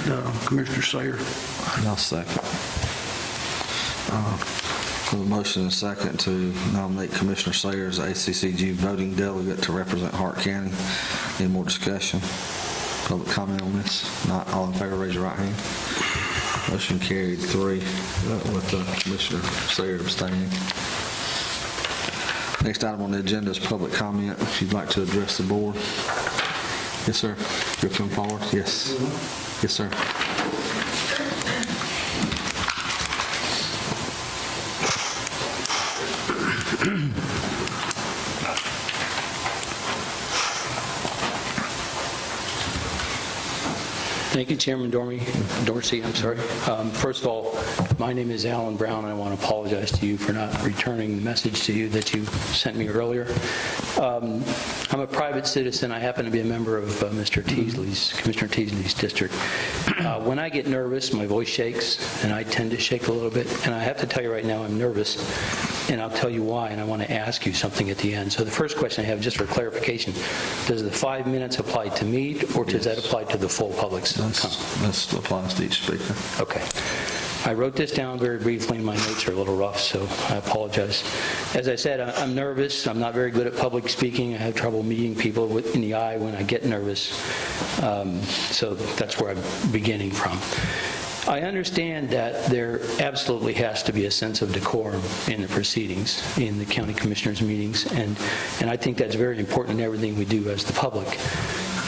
H: Commissioner Sayer.
B: I'll second. A motion and a second to nominate Commissioner Sayer as ACCG voting delegate to represent Hart County. Any more discussion? Public comment on this? Not all in favor, raise your right hand. Motion carried 3 with Commissioner Sayer abstaining. Next item on the agenda is public comment. If you'd like to address the board, Yes, sir. You'll come forward? Yes. Yes, sir.
J: Thank you, Chairman Dorsey. I'm sorry. First of all, my name is Alan Brown, and I want to apologize to you for not returning the message to you that you sent me earlier. I'm a private citizen. I happen to be a member of Commissioner Teasley's district. When I get nervous, my voice shakes, and I tend to shake a little bit. And I have to tell you right now, I'm nervous, and I'll tell you why, and I want to ask you something at the end. So the first question I have, just for clarification, does the 5 minutes apply to me, or does that apply to the full public?
B: That applies to each speaker.
J: Okay. I wrote this down very briefly, and my notes are a little rough, so I apologize. As I said, I'm nervous. I'm not very good at public speaking. I have trouble meeting people in the eye when I get nervous. So that's where I'm beginning from. I understand that there absolutely has to be a sense of decorum in the proceedings, in the county commissioners' meetings, and I think that's very important in everything we do as the public.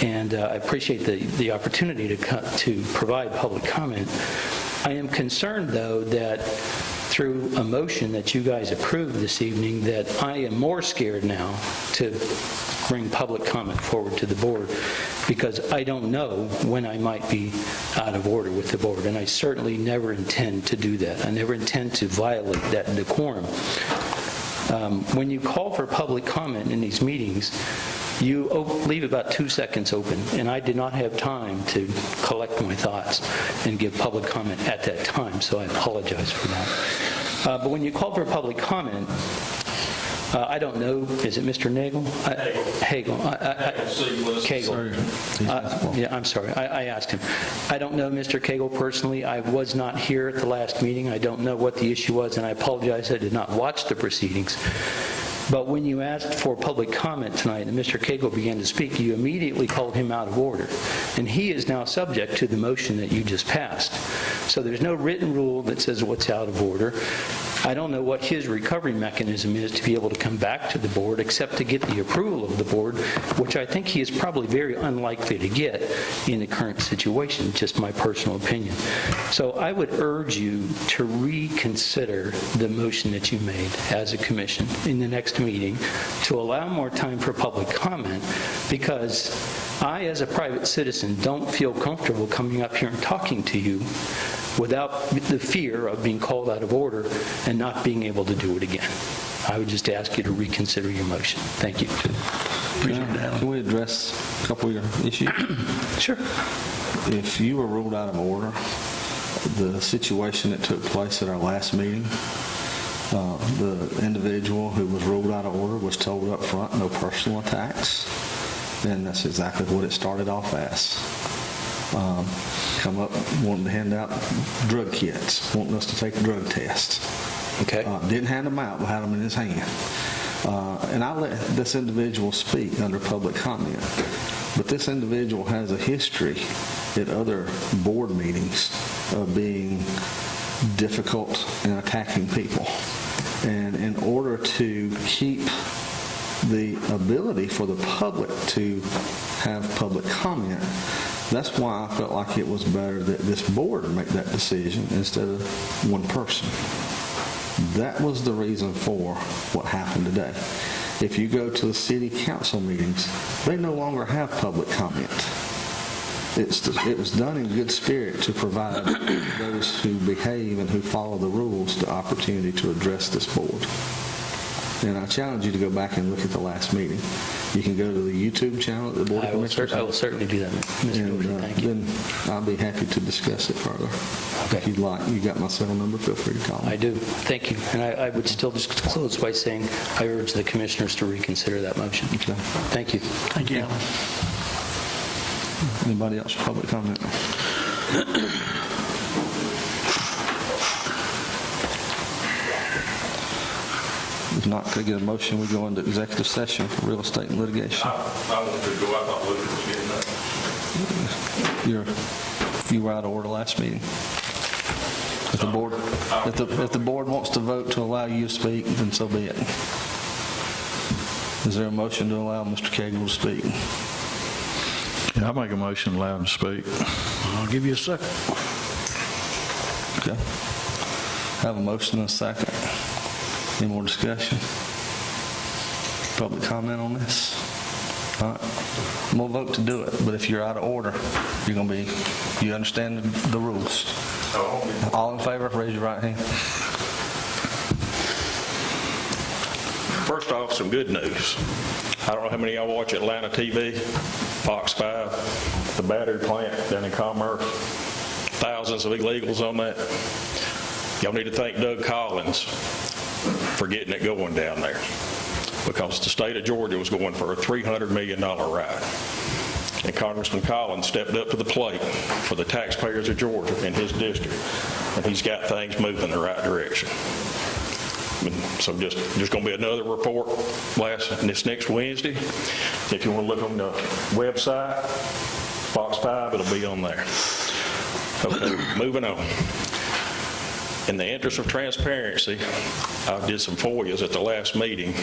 J: And I appreciate the opportunity to provide public comment. I am concerned, though, that through a motion that you guys approved this evening, that I am more scared now to bring public comment forward to the board, because I don't know when I might be out of order with the board, and I certainly never intend to do that. I never intend to violate that decorum. When you call for public comment in these meetings, you leave about 2 seconds open, and I did not have time to collect my thoughts and give public comment at that time, so I apologize for that. But when you call for public comment, I don't know, is it Mr. Nagel? Hagel. Kegel. Yeah, I'm sorry. I asked him. I don't know Mr. Kegel personally. I was not here at the last meeting. I don't know what the issue was, and I apologize. I did not watch the proceedings. But when you asked for public comment tonight and Mr. Kegel began to speak, you immediately called him out of order. And he is now subject to the motion that you just passed. So there's no written rule that says what's out of order. I don't know what his recovery mechanism is to be able to come back to the board except to get the approval of the board, which I think he is probably very unlikely to get in the current situation, just my personal opinion. So I would urge you to reconsider the motion that you made as a commission in the next meeting to allow more time for public comment, because I, as a private citizen, don't feel comfortable coming up here and talking to you without the fear of being called out of order and not being able to do it again. I would just ask you to reconsider your motion. Thank you.
B: Can we address a couple of your issues?
J: Sure.
B: If you were ruled out of order, the situation that took place at our last meeting, the individual who was ruled out of order was told up front, no personal attacks, and that's exactly what it started off as. Come up wanting to hand out drug kits, wanting us to take a drug test.
J: Okay.
B: Didn't hand them out, but had them in his hand. And I let this individual speak under public comment. But this individual has a history at other board meetings of being difficult and attacking people. And in order to keep the ability for the public to have public comment, that's why I felt like it was better that this board make that decision instead of one person. That was the reason for what happened today. If you go to the city council meetings, they no longer have public comment. It was done in good spirit to provide those who behave and who follow the rules the opportunity to address this board. And I challenge you to go back and look at the last meeting. You can go to the YouTube channel at the Board of Commissioners.
J: I will certainly do that, Mr. Dorsey. Thank you.
B: Then I'll be happy to discuss it further.
J: Okay.
B: If you'd like. You got my cell number. Feel free to call me.
J: I do. Thank you. And I would still just close by saying I urge the commissioners to reconsider that motion.
B: Okay.
J: Thank you.
H: Thank you, Alan.
B: Anybody else for public comment? If not, could I get a motion? We go into executive session for real estate and litigation.
A: I want to go. I thought Lucas was getting that.
B: You were out of order last meeting. If the board wants to vote to allow you to speak, then so be it. Is there a motion to allow Mr. Cagle to speak?
D: I'll make a motion, allow him to speak.
C: I'll give you a second.
B: Okay. Have a motion and a second. Any more discussion? Public comment on this? All right. I'm going to vote to do it, but if you're out of order, you're going to be, you understand the rules. All in favor, raise your right hand.
K: First off, some good news. I don't know how many of y'all watch Atlanta TV, Fox 5, the battery plant down in Commerce, thousands of illegals on that. Y'all need to thank Doug Collins for getting it going down there, because the state of Georgia was going for a $300 million ride. And Congressman Collins stepped up to the plate for the taxpayers of Georgia in his district, and he's got things moving in the right direction. So just going to be another report this next Wednesday. If you want to look on the website, Fox 5, it'll be on there. Okay, moving on. In the interest of transparency, I did some FOIAs at the last meeting,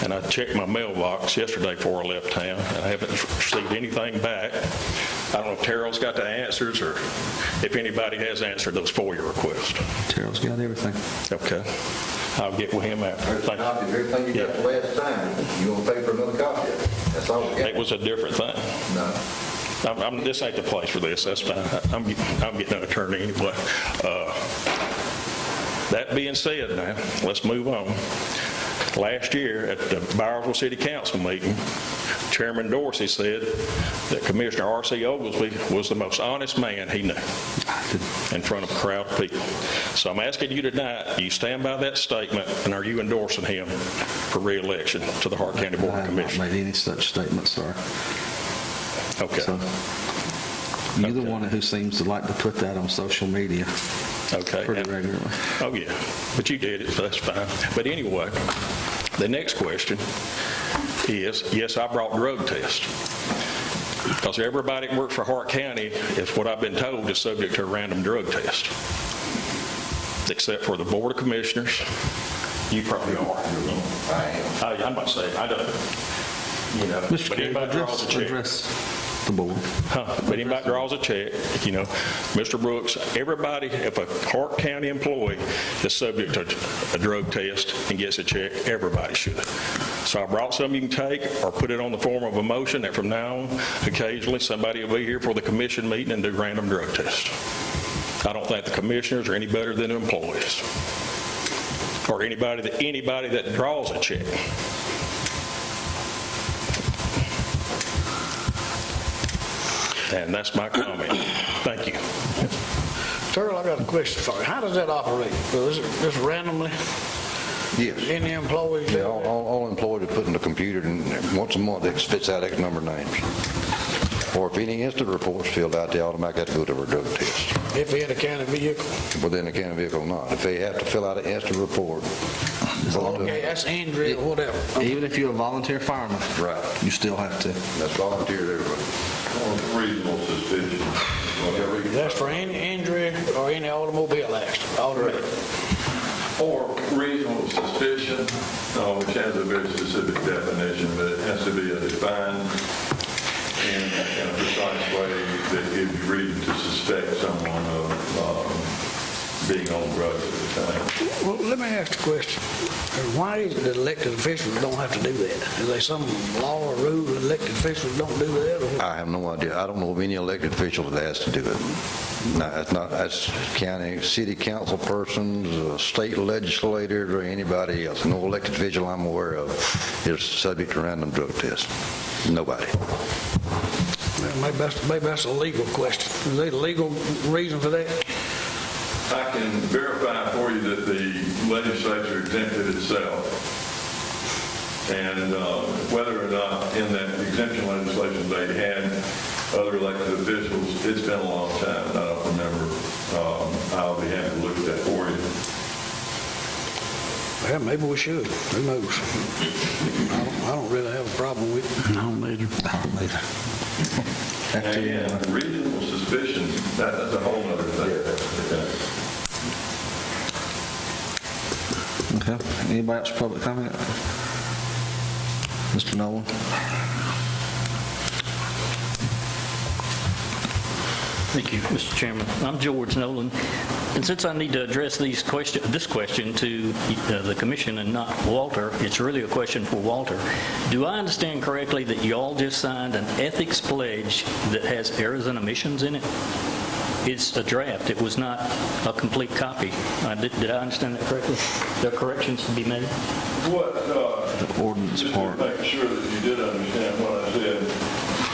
K: and I checked my mailbox yesterday before I left town, and I haven't received anything back. I don't know if Terrell's got the answers or if anybody has answered those FOIA requests.
B: Terrell's got everything.
K: Okay. I'll get with him after.
F: There's a copy of everything you got the last time. You want to pay for another copy of it? That's all we got.
K: It was a different thing.
F: No.
K: This ain't the place for this. That's fine. I'm getting an attorney anyway. That being said, now let's move on. Last year at the Bowersville City Council meeting, Chairman Dorsey said that Commissioner R.C. Oglesby was the most honest man he knew in front of a crowd of people. So I'm asking you tonight, do you stand by that statement, and are you endorsing him for re-election to the Hart County Board of Commissioners?
B: I have not made any such statement, sir.
K: Okay.
B: So, you're the one who seems to like to put that on social media
K: Okay.
B: pretty regularly.
K: Oh, yeah. But you did it, so that's fine. But anyway, the next question is, yes, I brought drug tests. Because everybody that works for Hart County, is what I've been told, is subject to a random drug test. Except for the Board of Commissioners. You probably are.
F: I am.
K: I'm about to say, I don't. You know,
B: Mr.
K: but
B: Carey,
K: anybody draws a check.
B: address the board.
K: But anybody draws a check, you know, Mr. Brooks, everybody, if a Hart County employee is subject to a drug test and gets a check, everybody should. So I brought some you can take or put it on the form of a motion that from now on, occasionally, somebody will be here for the commission meeting and do random drug tests. I don't think the commissioners are any better than the employees or anybody that draws a check. And that's my comment. Thank you.
C: Terrell, I got a question for you. How does that operate? Is it just randomly?
F: Yes.
C: Any employees?
F: Yeah, all employees are put in the computer, and once a month it spits out X number of names. Or if any incident report's filled out, they automatically have to go to a drug test.
C: If they had a county vehicle?
F: Within a county vehicle or not. If they have to fill out an incident report.
C: Okay, that's injury or whatever.
B: Even if you're a volunteer fireman,
F: Right.
B: you still have to.
F: That's volunteer to everybody.
A: Reasonable suspicion.
C: That's for any injury or any automobile accident, automatic.
A: Or reasonable suspicion, which has a very specific definition, but it has to be a defined and in a precise way that gives you reason to suspect someone of being on drugs at the time.
C: Well, let me ask the question. Why is it that elected officials don't have to do that? Is there some law or rule that elected officials don't do that? Or
F: I have no idea. I don't know of any elected official that has to do it. No, that's county, city council persons, state legislators, or anybody else. No elected official I'm aware of is subject to random drug tests. Nobody.
C: well, maybe that's a legal question. Is there a legal reason for that?
A: I can verify for you that the legislature exempted itself. And whether or not in that exemption legislation they had other elected officials, it's been a long time, and I don't remember. I'll be happy to look at that for you.
C: Well, maybe we should. Who knows? I don't really have a problem with it.
H: I don't either.
A: And again, reasonable suspicion, that's a whole other thing.
B: Okay. Anybody else for public comment? Mr. Nolan?
L: Thank you, Mr. Chairman. I'm George Nolan, and since I need to address this question to the commission and not Walter, it's really a question for Walter. Do I understand correctly that you all just signed an ethics pledge that has errors and omissions in it? It's a draft. It was not a complete copy. Did I understand that correctly? There are corrections to be made?
A: What,
B: The ordinance
A: just
B: part.
A: to make sure that you did understand what I said,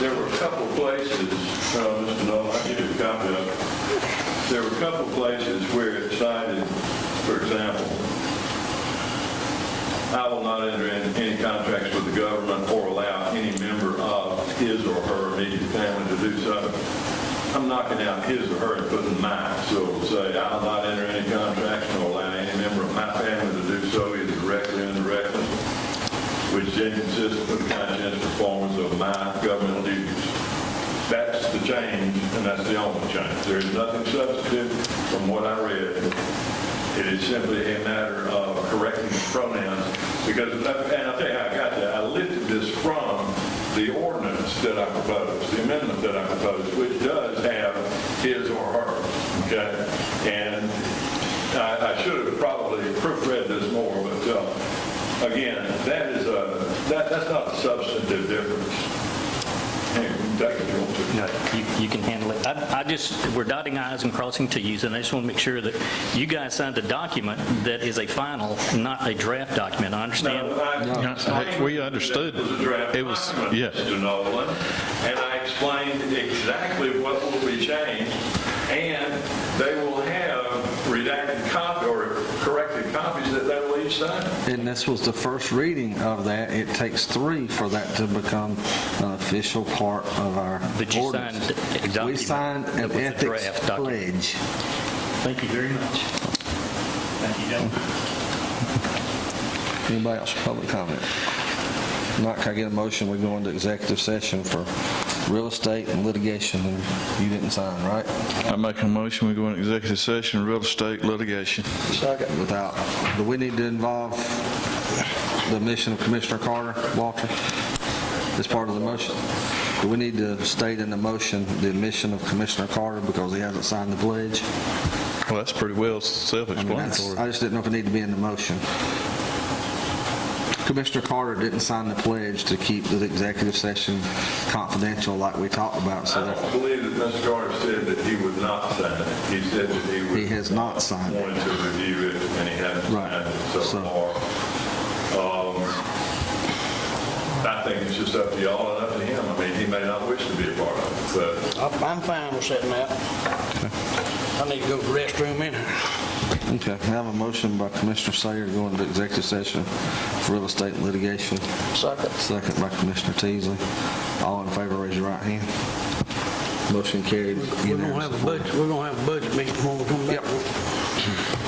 A: there were a couple places, Mr. Nolan, I'll give you a copy of it. There were a couple places where it cited, for example, I will not enter into any contracts with the government or allow any member of his or her immediate family to do so. I'm knocking out his or her and putting mine. So it'll say, I'll not enter any contracts nor allow any member of my family to do so, either directly or indirectly, which is inconsistent with the conscientious performance of my governmental duties. That's the change, and that's the only change. There is nothing substantive from what I read. It is simply a matter of correcting the pronouns. Because, and I'll tell you how I got that. I lifted this from the ordinance that I proposed, the amendment that I proposed, which does have his or her, okay? And I should have probably proofread this more, but again, that's not a substantive difference. Hey, we can take it if you want to.
L: No, you can handle it. We're dotting i's and crossing t's, and I just want to make sure that you guys signed a document that is a final, not a draft document. I understand.
D: We understood.
A: It was a draft document,
D: yes.
A: Mr. Nolan, and I explained exactly what will be changed, and they will have redacted copy or corrected copies that they will each sign.
B: And this was the first reading of that. It takes 3 for that to become an official part of our
L: But you
B: ordinance.
L: signed a document.
B: We signed
L: that
B: an
L: was a
B: ethics
L: draft document.
B: pledge.
L: Thank you very much. Thank you, gentlemen.
B: Anybody else for public comment? Not, can I get a motion? We go into executive session for real estate and litigation, and you didn't sign, right?
D: I make a motion, we go into executive session, real estate litigation.
B: Without, do we need to involve the mission of Commissioner Carter, Walter, as part of the motion? Do we need to state in the motion the admission of Commissioner Carter because he hasn't signed the pledge?
D: Well, that's pretty well
B: I
D: self-explanatory.
B: just didn't know if it needed to be in the motion. Commissioner Carter didn't sign the pledge to keep the executive session confidential like we talked about. So
A: I don't believe that Mr. Carter said that he would not sign it. He said that he would.
B: He has not signed it.
A: Wanted to review it, and he hasn't
B: Right.
A: signed it so far. I think it's just up to y'all and up to him. I mean, he may not wish to be a part of it, but
C: I'm fine with setting that. I need to go to the restroom in.
B: Okay, I have a motion by Commissioner Sayer to go into executive session for real estate and litigation.
C: Second.
B: Second by Commissioner Teasley. All in favor, raise your right hand. Motion carried.
C: We're gonna have a budget meeting when we come back.
B: Yep.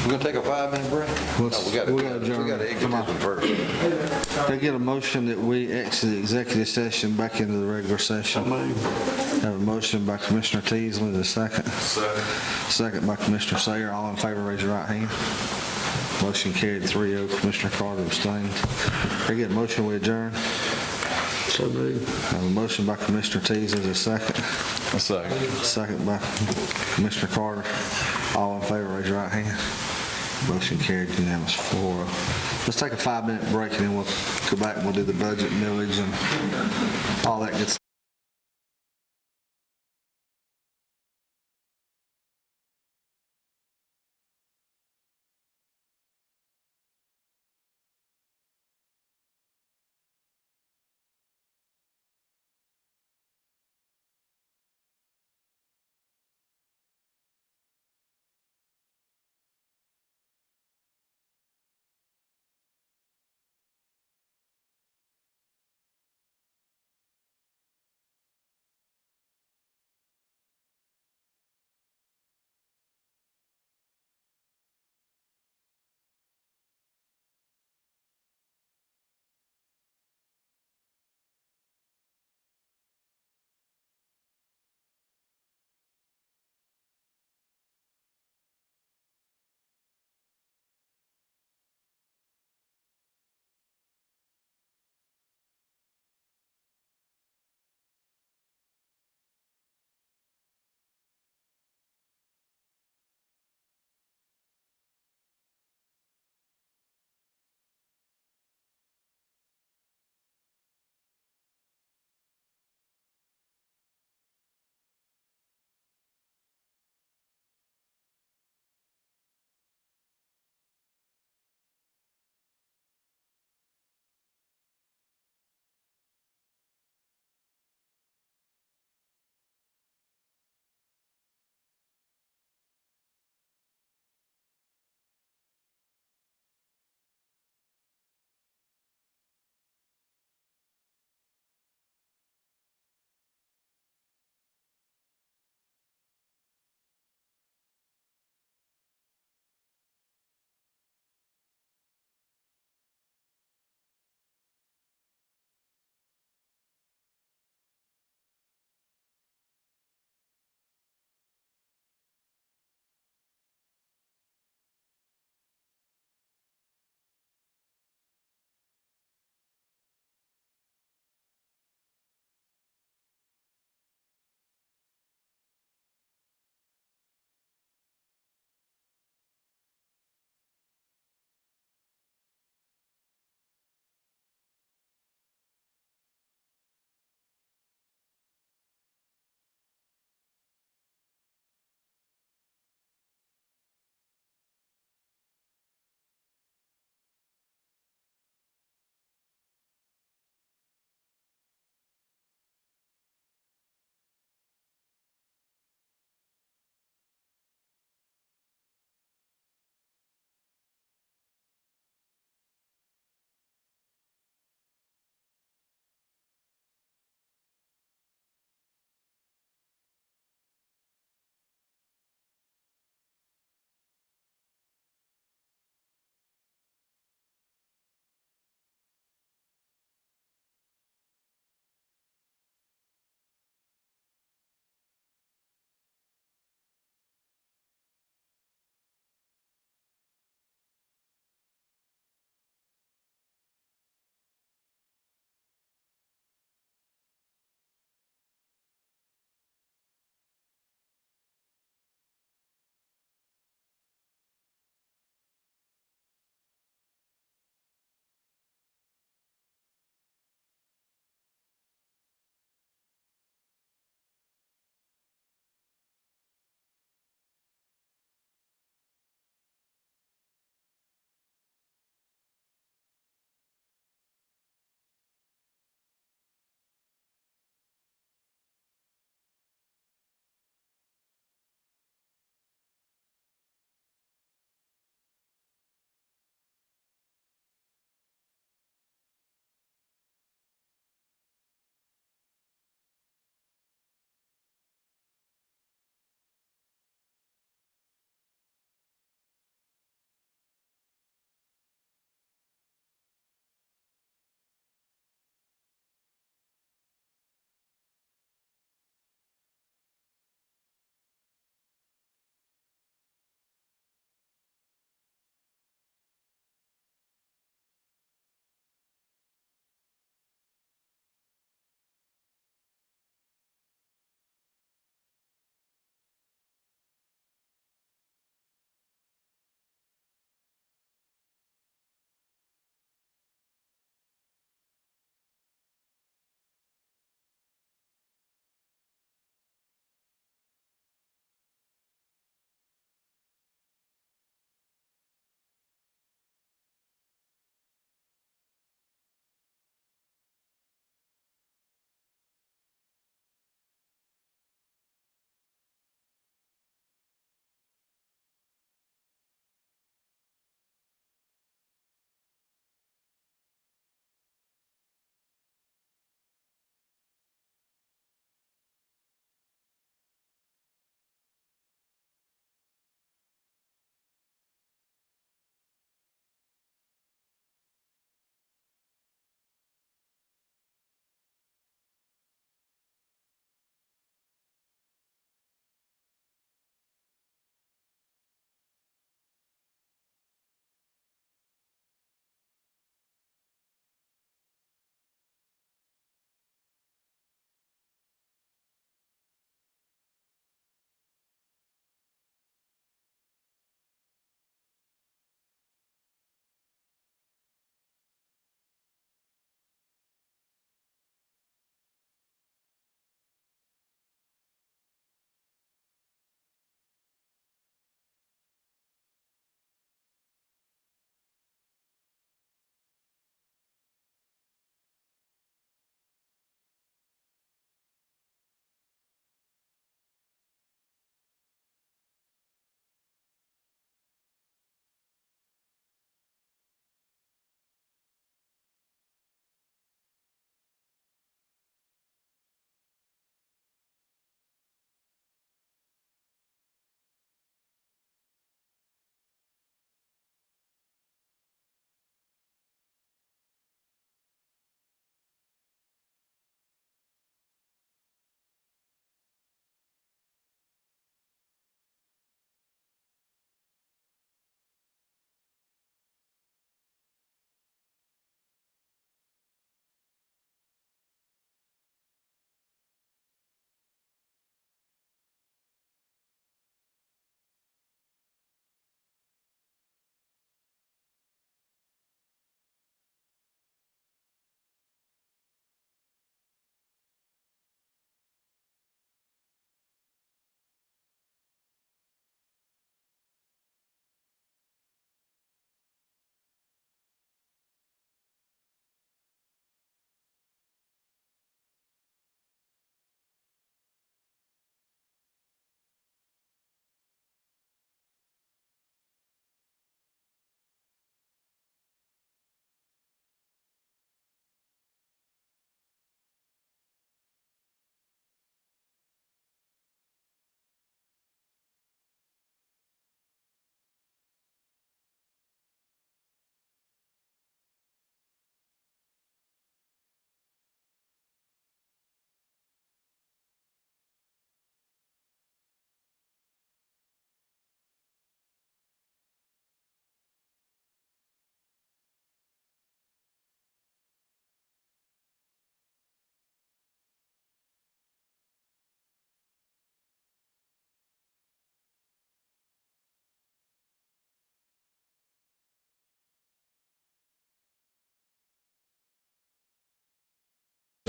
F: We're gonna take a 5-minute break? No, we gotta exit
B: Come on.
F: this one first.
B: Can I get a motion that we exit the executive session back into the regular session? Have a motion by Commissioner Teasley, the second. Second by Commissioner Sayer. All in favor, raise your right hand. Motion carried 3-0. Commissioner Carter abstained. Can I get a motion we adjourn?
C: So moved.
B: Have a motion by Commissioner Teasley, the second.
D: A second.
B: Second by Commissioner Carter. All in favor, raise your right hand. Motion carried unanimous 4-0. Let's take a 5-minute break and then we'll go back and we'll do the budget, millage, and all that good stuff.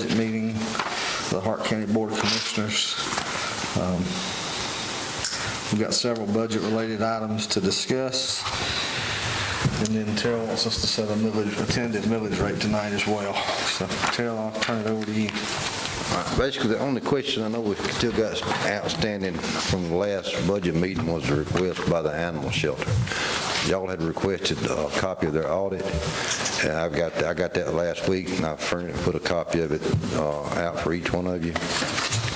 B: budget meeting of the Hart County Board of Commissioners. We've got several budget-related items to discuss. And then Terrell wants us to set a tentative millage rate tonight as well. So Terrell, I'll turn it over to you.
F: Basically, the only question I know we still got outstanding from the last budget meeting was the request by the animal shelter. Y'all had requested a copy of their audit, and I got that last week, and I put a copy of it out for each one of you.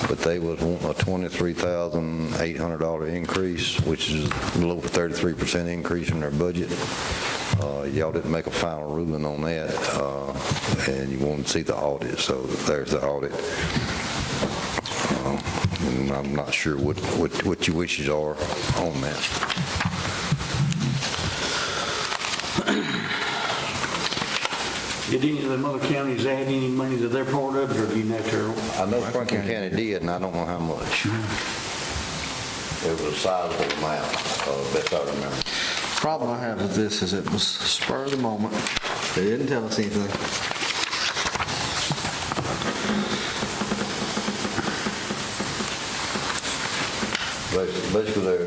F: But they was wanting a $23,800 increase, which is a little over 33% increase in their budget. Y'all didn't make a final ruling on that, and you wanted to see the audit, so there's the audit. And I'm not sure what your wishes are on that.
H: Did any of them other counties add any money to their part of it, or do you know, Terrell?
F: I know Franklin County did, and I don't know how much. It was a sizable amount, best I remember.
B: The problem I have with this is it was spur of the moment. They didn't tell us anything.
F: Basically, their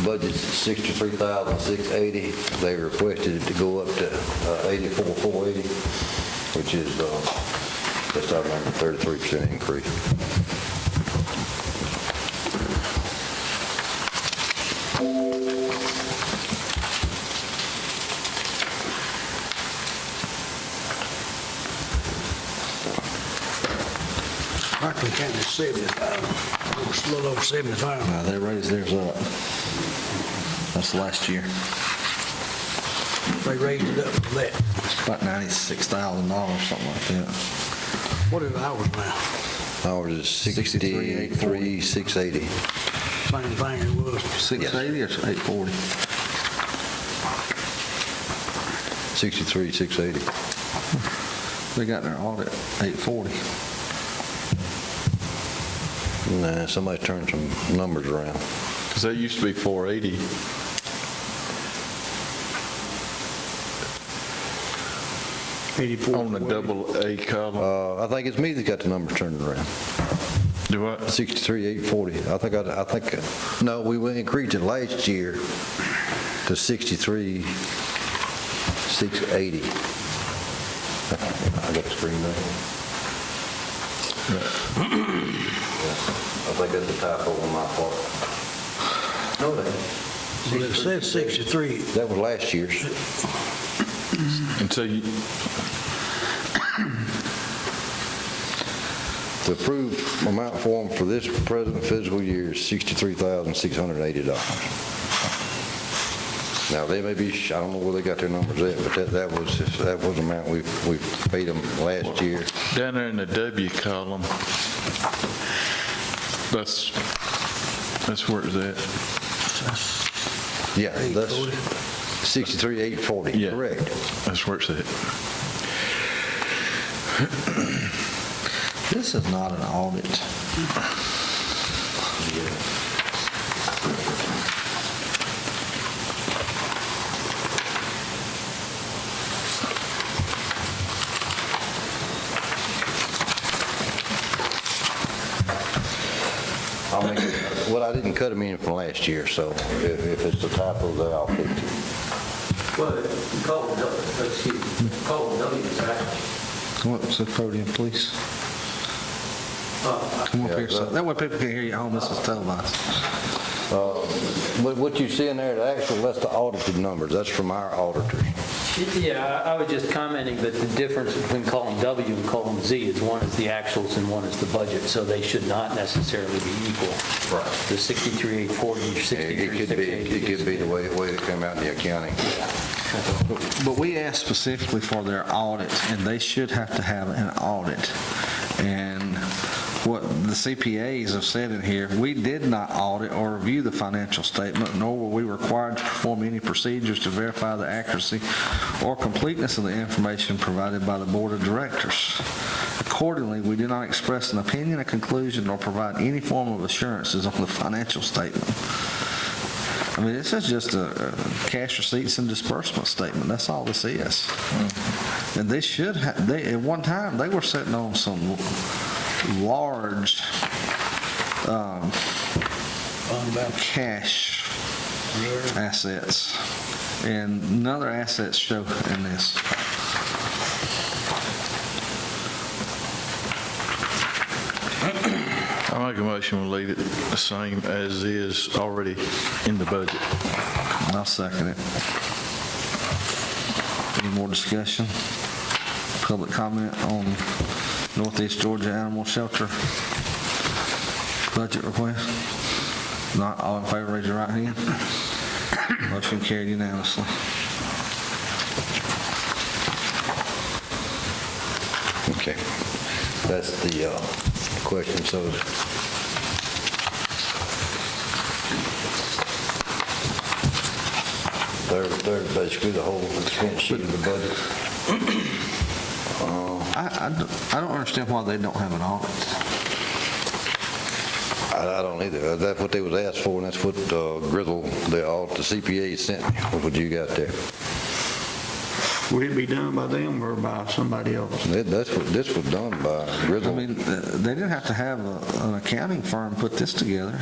F: budget's $63,680. They requested it to go up to $84,480, which is, best I remember, 33% increase.
C: Franklin County is 75. It's a little over 75.
B: They raised theirs up. That's last year.
C: They raised it up to that.
B: It's about $96,000, something like that.
C: What is ours now?
F: Ours is $63,680.
C: Same thing it was.
B: 680 or 840?
F: $63,680.
B: They got their audit 840.
F: Nah, somebody turned some numbers around.
D: Because that used to be 480. On the double A column.
F: I think it's me that got the numbers turned around.
D: Do what?
F: 63,840. I think, no, we increased it last year to 63,680. I got the screen there. I think that's a typo on my part. No, that.
C: Well, it said 63.
F: That was last year's.
D: And so you,
F: the approved amount for them for this present fiscal year is $63,680. Now, they may be, I don't know where they got their numbers at, but that was the amount we paid them last year.
D: down there in the W column, that's where it's at.
F: Yeah, that's 63,840,
D: Yeah.
F: correct.
D: That's where it's at.
B: This is not an audit.
F: I mean, well, I didn't cut them in from last year, so if it's a typo there, I'll fix it.
J: Well, column W is actually.
B: Come up to the podium, please. Come up here, so that way people can hear you at home. This is televised.
F: What you see in there, the actual, that's the audited numbers. That's from our auditors.
J: Yeah, I was just commenting that the difference between column W and column Z is one is the actuals and one is the budget, so they should not necessarily be equal.
F: Right.
J: The 63,840 or 63,680.
F: It could be the way it came out in the accounting.
B: But we asked specifically for their audit, and they should have to have an audit. And what the CPAs have said in here, we did not audit or review the financial statement, nor were we required to perform any procedures to verify the accuracy or completeness of the information provided by the Board of Directors. Accordingly, we do not express an opinion, a conclusion, or provide any form of assurances on the financial statement. I mean, this is just a cash receipts and disbursement statement. That's all this is. And they should have, at one time, they were sitting on some large cash assets, and none of their assets show in this.
D: I make a motion we leave it the same as is already in the budget.
B: I'll second it. Any more discussion? Public comment on Northeast Georgia Animal Shelter budget request? Not all in favor, raise your right hand. Motion carried unanimously.
F: Okay. That's the question. So there's basically the whole expense sheet of the budget.
B: I don't understand why they don't have an audit.
F: I don't either. That's what they was asked for, and that's what Grizzle, the CPA sent me, was what you got there.
H: Would it be done by them or by somebody else?
F: This was done by Grizzle.
B: I mean, they didn't have to have an accounting firm put this together.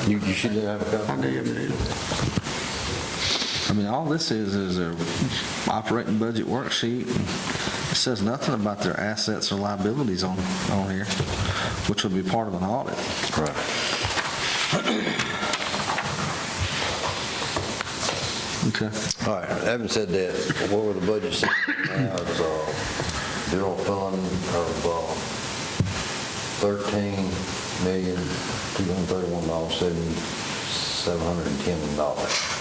F: You should have a copy.
B: I mean, all this is a operating budget worksheet. It says nothing about their assets or liabilities on here, which would be part of an audit.
F: Right.
B: Okay.
F: All right. Having said that, what were the budgets now? It's general fund of $13,231,710.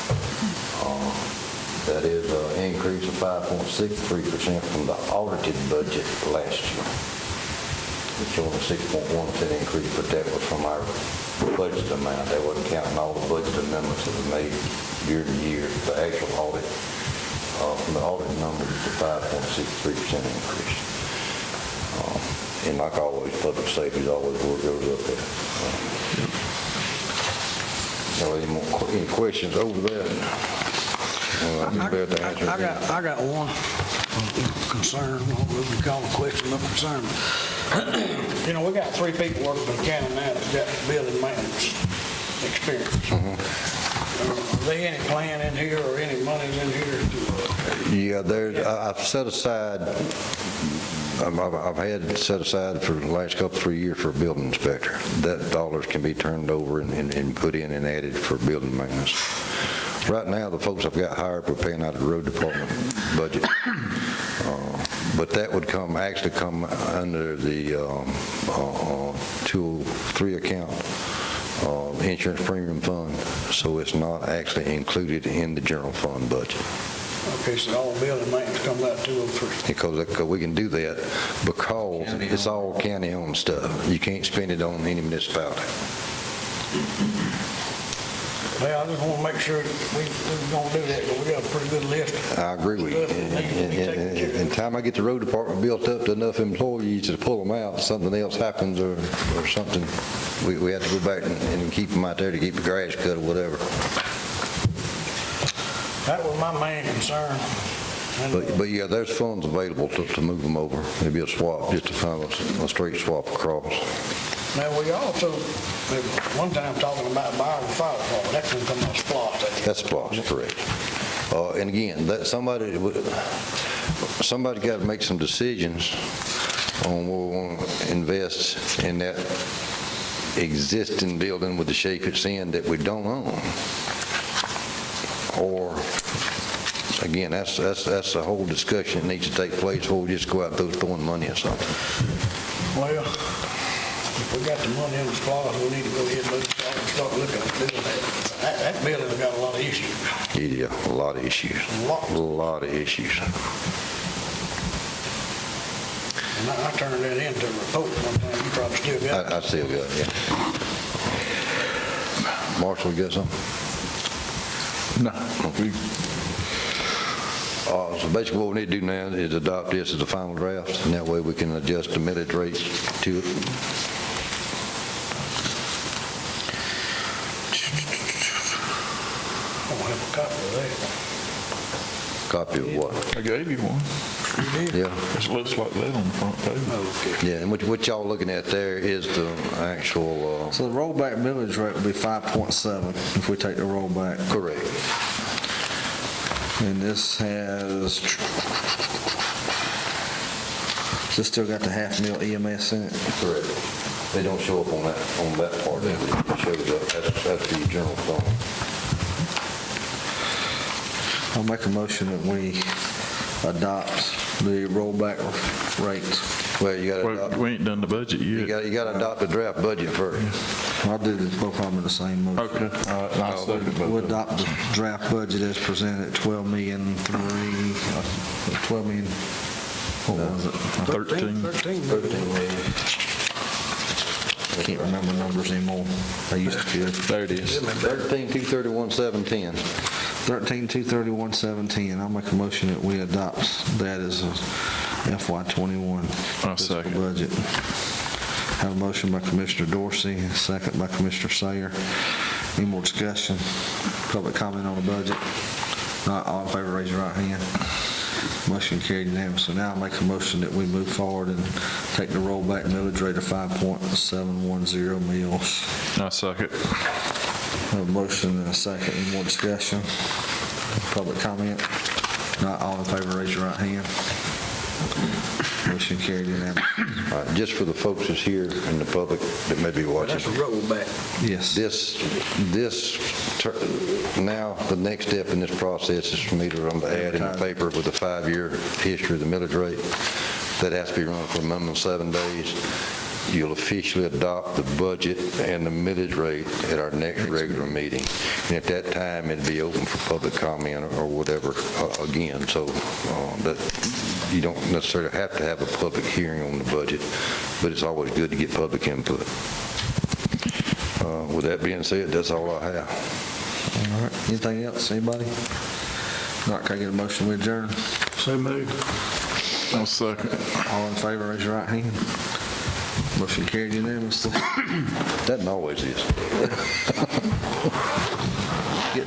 F: That is an increase of 5.63% from the audited budget last year. It's showing a 6.1% increase, but that was from our budget amount. That wasn't counting all the budget amendments that were made year to year. The actual audit, from the audit numbers, is a 5.63% increase. And like always, public safety is always where it goes up there. Any questions over that?
C: I got one concern, I don't know if we call it a question or concern. You know, we got 3 people working for the county now that's got building maintenance experience. Are there any plan in here or any money in here to?
F: I've set aside, I've had set aside for the last 3 years for a building inspector. That dollars can be turned over and put in and added for building maintenance. Right now, the folks I've got hired, we're paying out of the road department budget. But that would actually come under the 203 account insurance premium fund, so it's not actually included in the general fund budget.
C: Okay, so all building maintenance comes out 203.
F: Because we can do that because it's all county-owned stuff. You can't spend it on any municipality.
C: Well, I just want to make sure that we're going to do that, but we got a pretty good list.
F: I agree with you. And time I get the road department built up to enough employees to pull them out, something else happens or something, we have to go back and keep them out there to keep the grass cut or whatever.
C: That was my main concern.
F: But yeah, there's funds available to move them over. It'd be a swap, just to find a straight swap across.
C: Now, we also, one time talking about buying the fire department, that's going to come on SPLOST.
F: That's SPLOST, correct. And again, that somebody got to make some decisions on where we want to invest in that existing building with the shape it's in that we don't own. Or, again, that's a whole discussion that needs to take place before we just go out there throwing money at something.
C: Well, if we got the money in the SPLOST, we need to go ahead and start looking at doing that. That building's got a lot of issues.
F: Yeah, a lot of issues. A lot of issues.
C: And I turned that into a report one time. You probably still got it.
F: I still got it, yeah. Marshall, you got something?
D: No.
F: So basically what we need to do now is adopt this as a final draft, and that way we can adjust the millage rate to it.
C: don't have a copy of
F: Copy of what?
D: I gave you one.
C: that. You did?
F: Yeah.
D: It looks like that on the front page.
C: Okay.
F: Yeah, and what y'all looking at there is the actual,
B: So the rollback millage rate would be 5.7 if we take the rollback.
F: correct.
B: And this has, this still got the half mil EMS in it?
F: Correct. They don't show up on that part. It shows up, that's the general fund.
B: I'll make a motion that we adopt the rollback rates.
F: Well, you got to
D: Well, we ain't done the budget
F: You
D: yet.
F: got to adopt the draft budget first.
B: I'll do both of them in the same motion.
D: Okay, all right, I'll second both
B: We'll
D: of them.
B: adopt the draft budget as presented, 12 million, what was it?
D: 13.
C: 13 million.
B: I can't remember numbers anymore. I used to could.
D: There it is.
F: 13,231,710.
B: 13,231,710. I'll make a motion that we adopt that as a FY21
D: I'll
B: fiscal
D: second.
B: budget. Have a motion by Commissioner Dorsey, a second by Commissioner Sayer. Any more discussion? Public comment on the budget? Not all in favor, raise your right hand. Motion carried unanimously. Now I'll make a motion that we move forward and take the rollback millage rate of 5.710 mils.
D: I second.
B: Have a motion and a second. Any more discussion? Public comment? Not all in favor, raise your right hand. Motion carried unanimously.
F: All right, just for the folks that's here in the public that may be watching.
C: That's a rollback.
B: Yes.
F: Now, the next step in this process is for me to add in the paper with a 5-year history of the millage rate. That has to be run for a minimum of 7 days. You'll officially adopt the budget and the millage rate at our next regular meeting. And at that time, it'll be open for public comment or whatever again. So that you don't necessarily have to have a public hearing on the budget, but it's always good to get public input. With that being said, that's all I have.
B: All right. Anything else? Anybody? Not, can I get a motion to adjourn?
C: So moved.
D: I'll second.
B: All in favor, raise your right hand. Motion carried unanimously.
F: That always is.